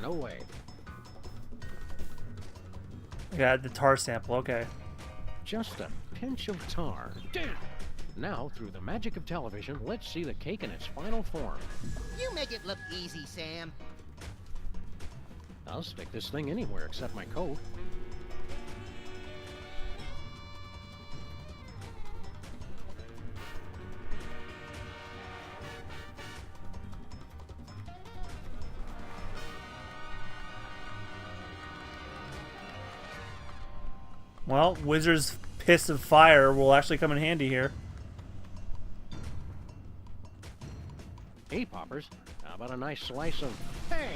No way. I got the tar sample, okay. Just a pinch of tar. Damn! Now, through the magic of television, let's see the cake in its final form. You make it look easy, Sam. I'll stick this thing anywhere except my coat. Well, Wizard's Piss of Fire will actually come in handy here. Hey, Poppers, how about a nice slice of... Hey!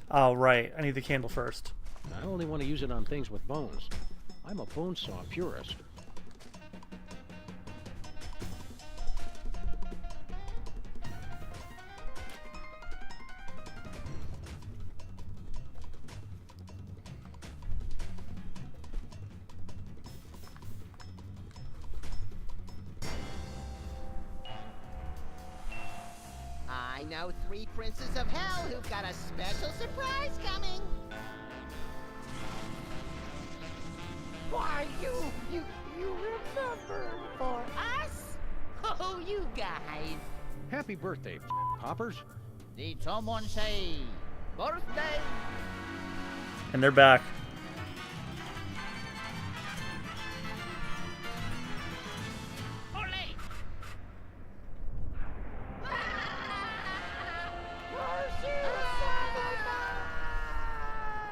Oh, right. I need the candle first. I only want to use it on things with bones. I'm a bone saw purist. I know 3 princes of hell who've got a special surprise coming. Why, you remembered for us? Oh, you guys. Happy birthday, Poppers. Did someone say birthday? And they're back.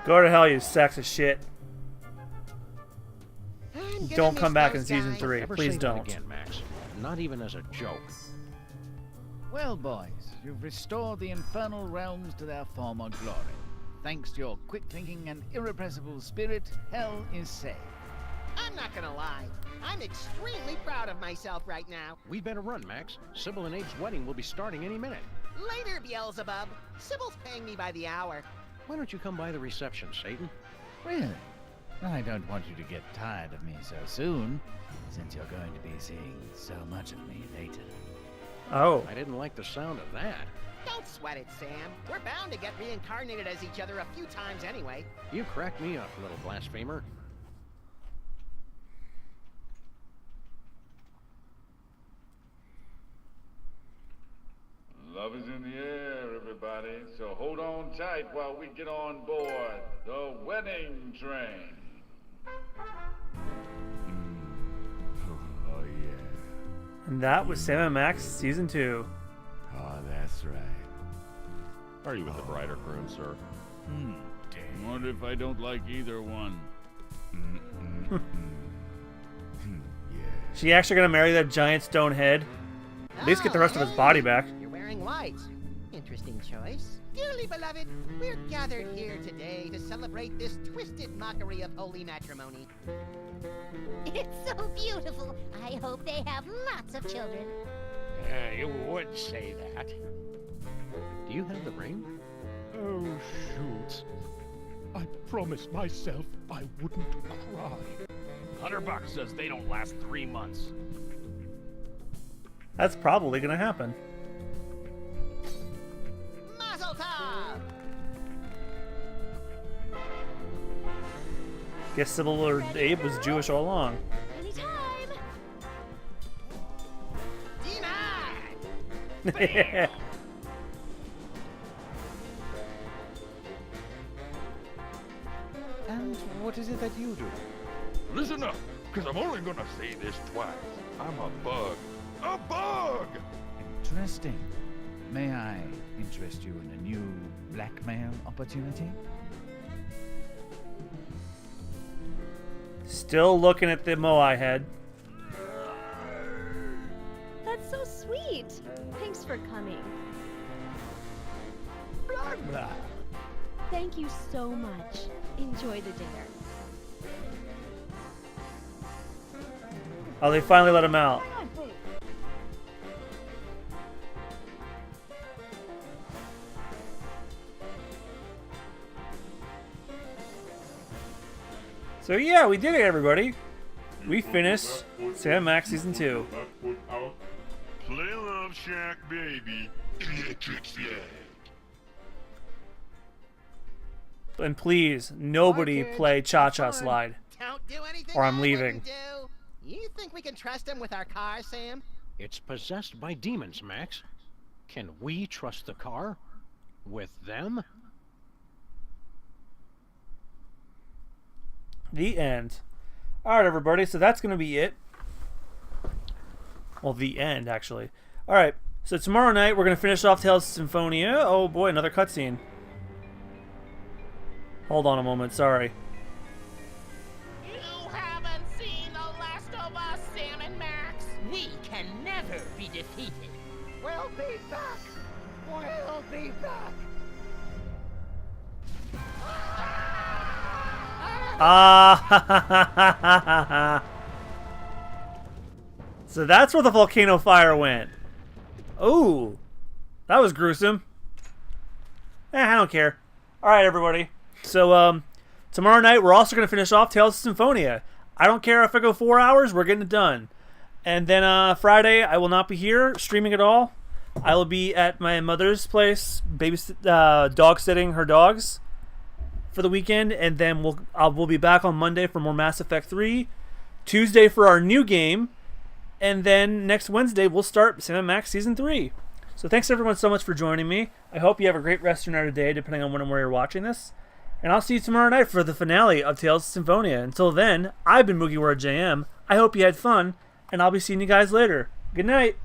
Go to hell, you sacks of shit. Don't come back in season 3. Never Please say don't. That again, Max. Not even as a joke. Well, boys, you've restored the infernal realms to their former glory. Thanks to your quick thinking and irrepressible spirit, hell is saved. I'm not gonna lie. I'm extremely proud of myself right now. We better run, Max. Sybil and Abe's wedding will be starting any minute. Later, Beelzebub. Sybil's paying me by the hour. Why don't you come by the reception, Satan? Really? I don't want you to get tired of me so soon, since you're going to be seeing so much of me later. Oh. I didn't like the sound of that. Don't sweat it, Sam. We're bound to get reincarnated as each other a few times anyway. You cracked me up, little blasphemer. Love is in the air, everybody, so hold on tight while we get on board the wedding train. Oh, yeah. And that was Sam & Max Season 2. Oh, that's right. Are you with the bride or groom, sir? Dang. Wonder if I don't like either one. She actually gonna marry that giant stone head? At least get the rest of his body back. You're wearing white. Interesting choice. Dearly beloved, we're gathered here today to celebrate this twisted mockery of holy matrimony. It's so beautiful. I hope they have lots of children. You would say that. Do you have the ring? Oh, shoot. I promised myself I wouldn't cry. $100 says they don't last 3 months. That's probably gonna happen. Mazel tov! Guess Sybil or Abe was Jewish all along. Anytime. Denied! And what is it that you do? Listen up, because I'm only gonna say this twice. I'm a bug. A bug! Interesting. May I interest you in a new blackmail opportunity? Still looking at the Moai head. That's so sweet. Thanks for coming. Blah, blah. Thank you so much. Enjoy the dinner. Oh, they finally let him out. So yeah, we did it, everybody. We finished Sam Max Season 2. Play Love Shack, baby. Electric flag. And please, nobody play Cha-Cha Slide. Don't do anything Or I'm I leaving. wouldn't do. You think we can trust him with our car, Sam? It's possessed by demons, Max. Can we trust the car? With them? The end. Alright, everybody, so that's going to be it. Well, the end, actually. Alright, so tomorrow night we're going to finish off Tales of Symphonia. Oh boy, another cutscene. Hold on a moment, sorry. You haven't seen the last of us, Sam and Max. We can never be defeated. We'll be back. We'll be back. Ah, so that's where the volcano fire went. Ooh, that was gruesome. I don't care. All right, everybody. So tomorrow night we're also gonna finish off Tales of Symphonia. I don't care if I go 4 hours. We're getting it done. And then Friday I will not be here streaming at all. I will be at my mother's place, dog sitting her dogs for the weekend, and then we'll be back on Monday for more Mass Effect 3, Tuesday for our new game, and then next Wednesday we'll start Sam & Max Season 3. So thanks everyone so much for joining me. I hope you have a great rest of your night or day, depending on when and where you're watching this. And I'll see you tomorrow night for the finale of Tales of Symphonia. Until then, I've been MugiwaraJM. I hope you had fun, and I'll be seeing you guys later. Good night.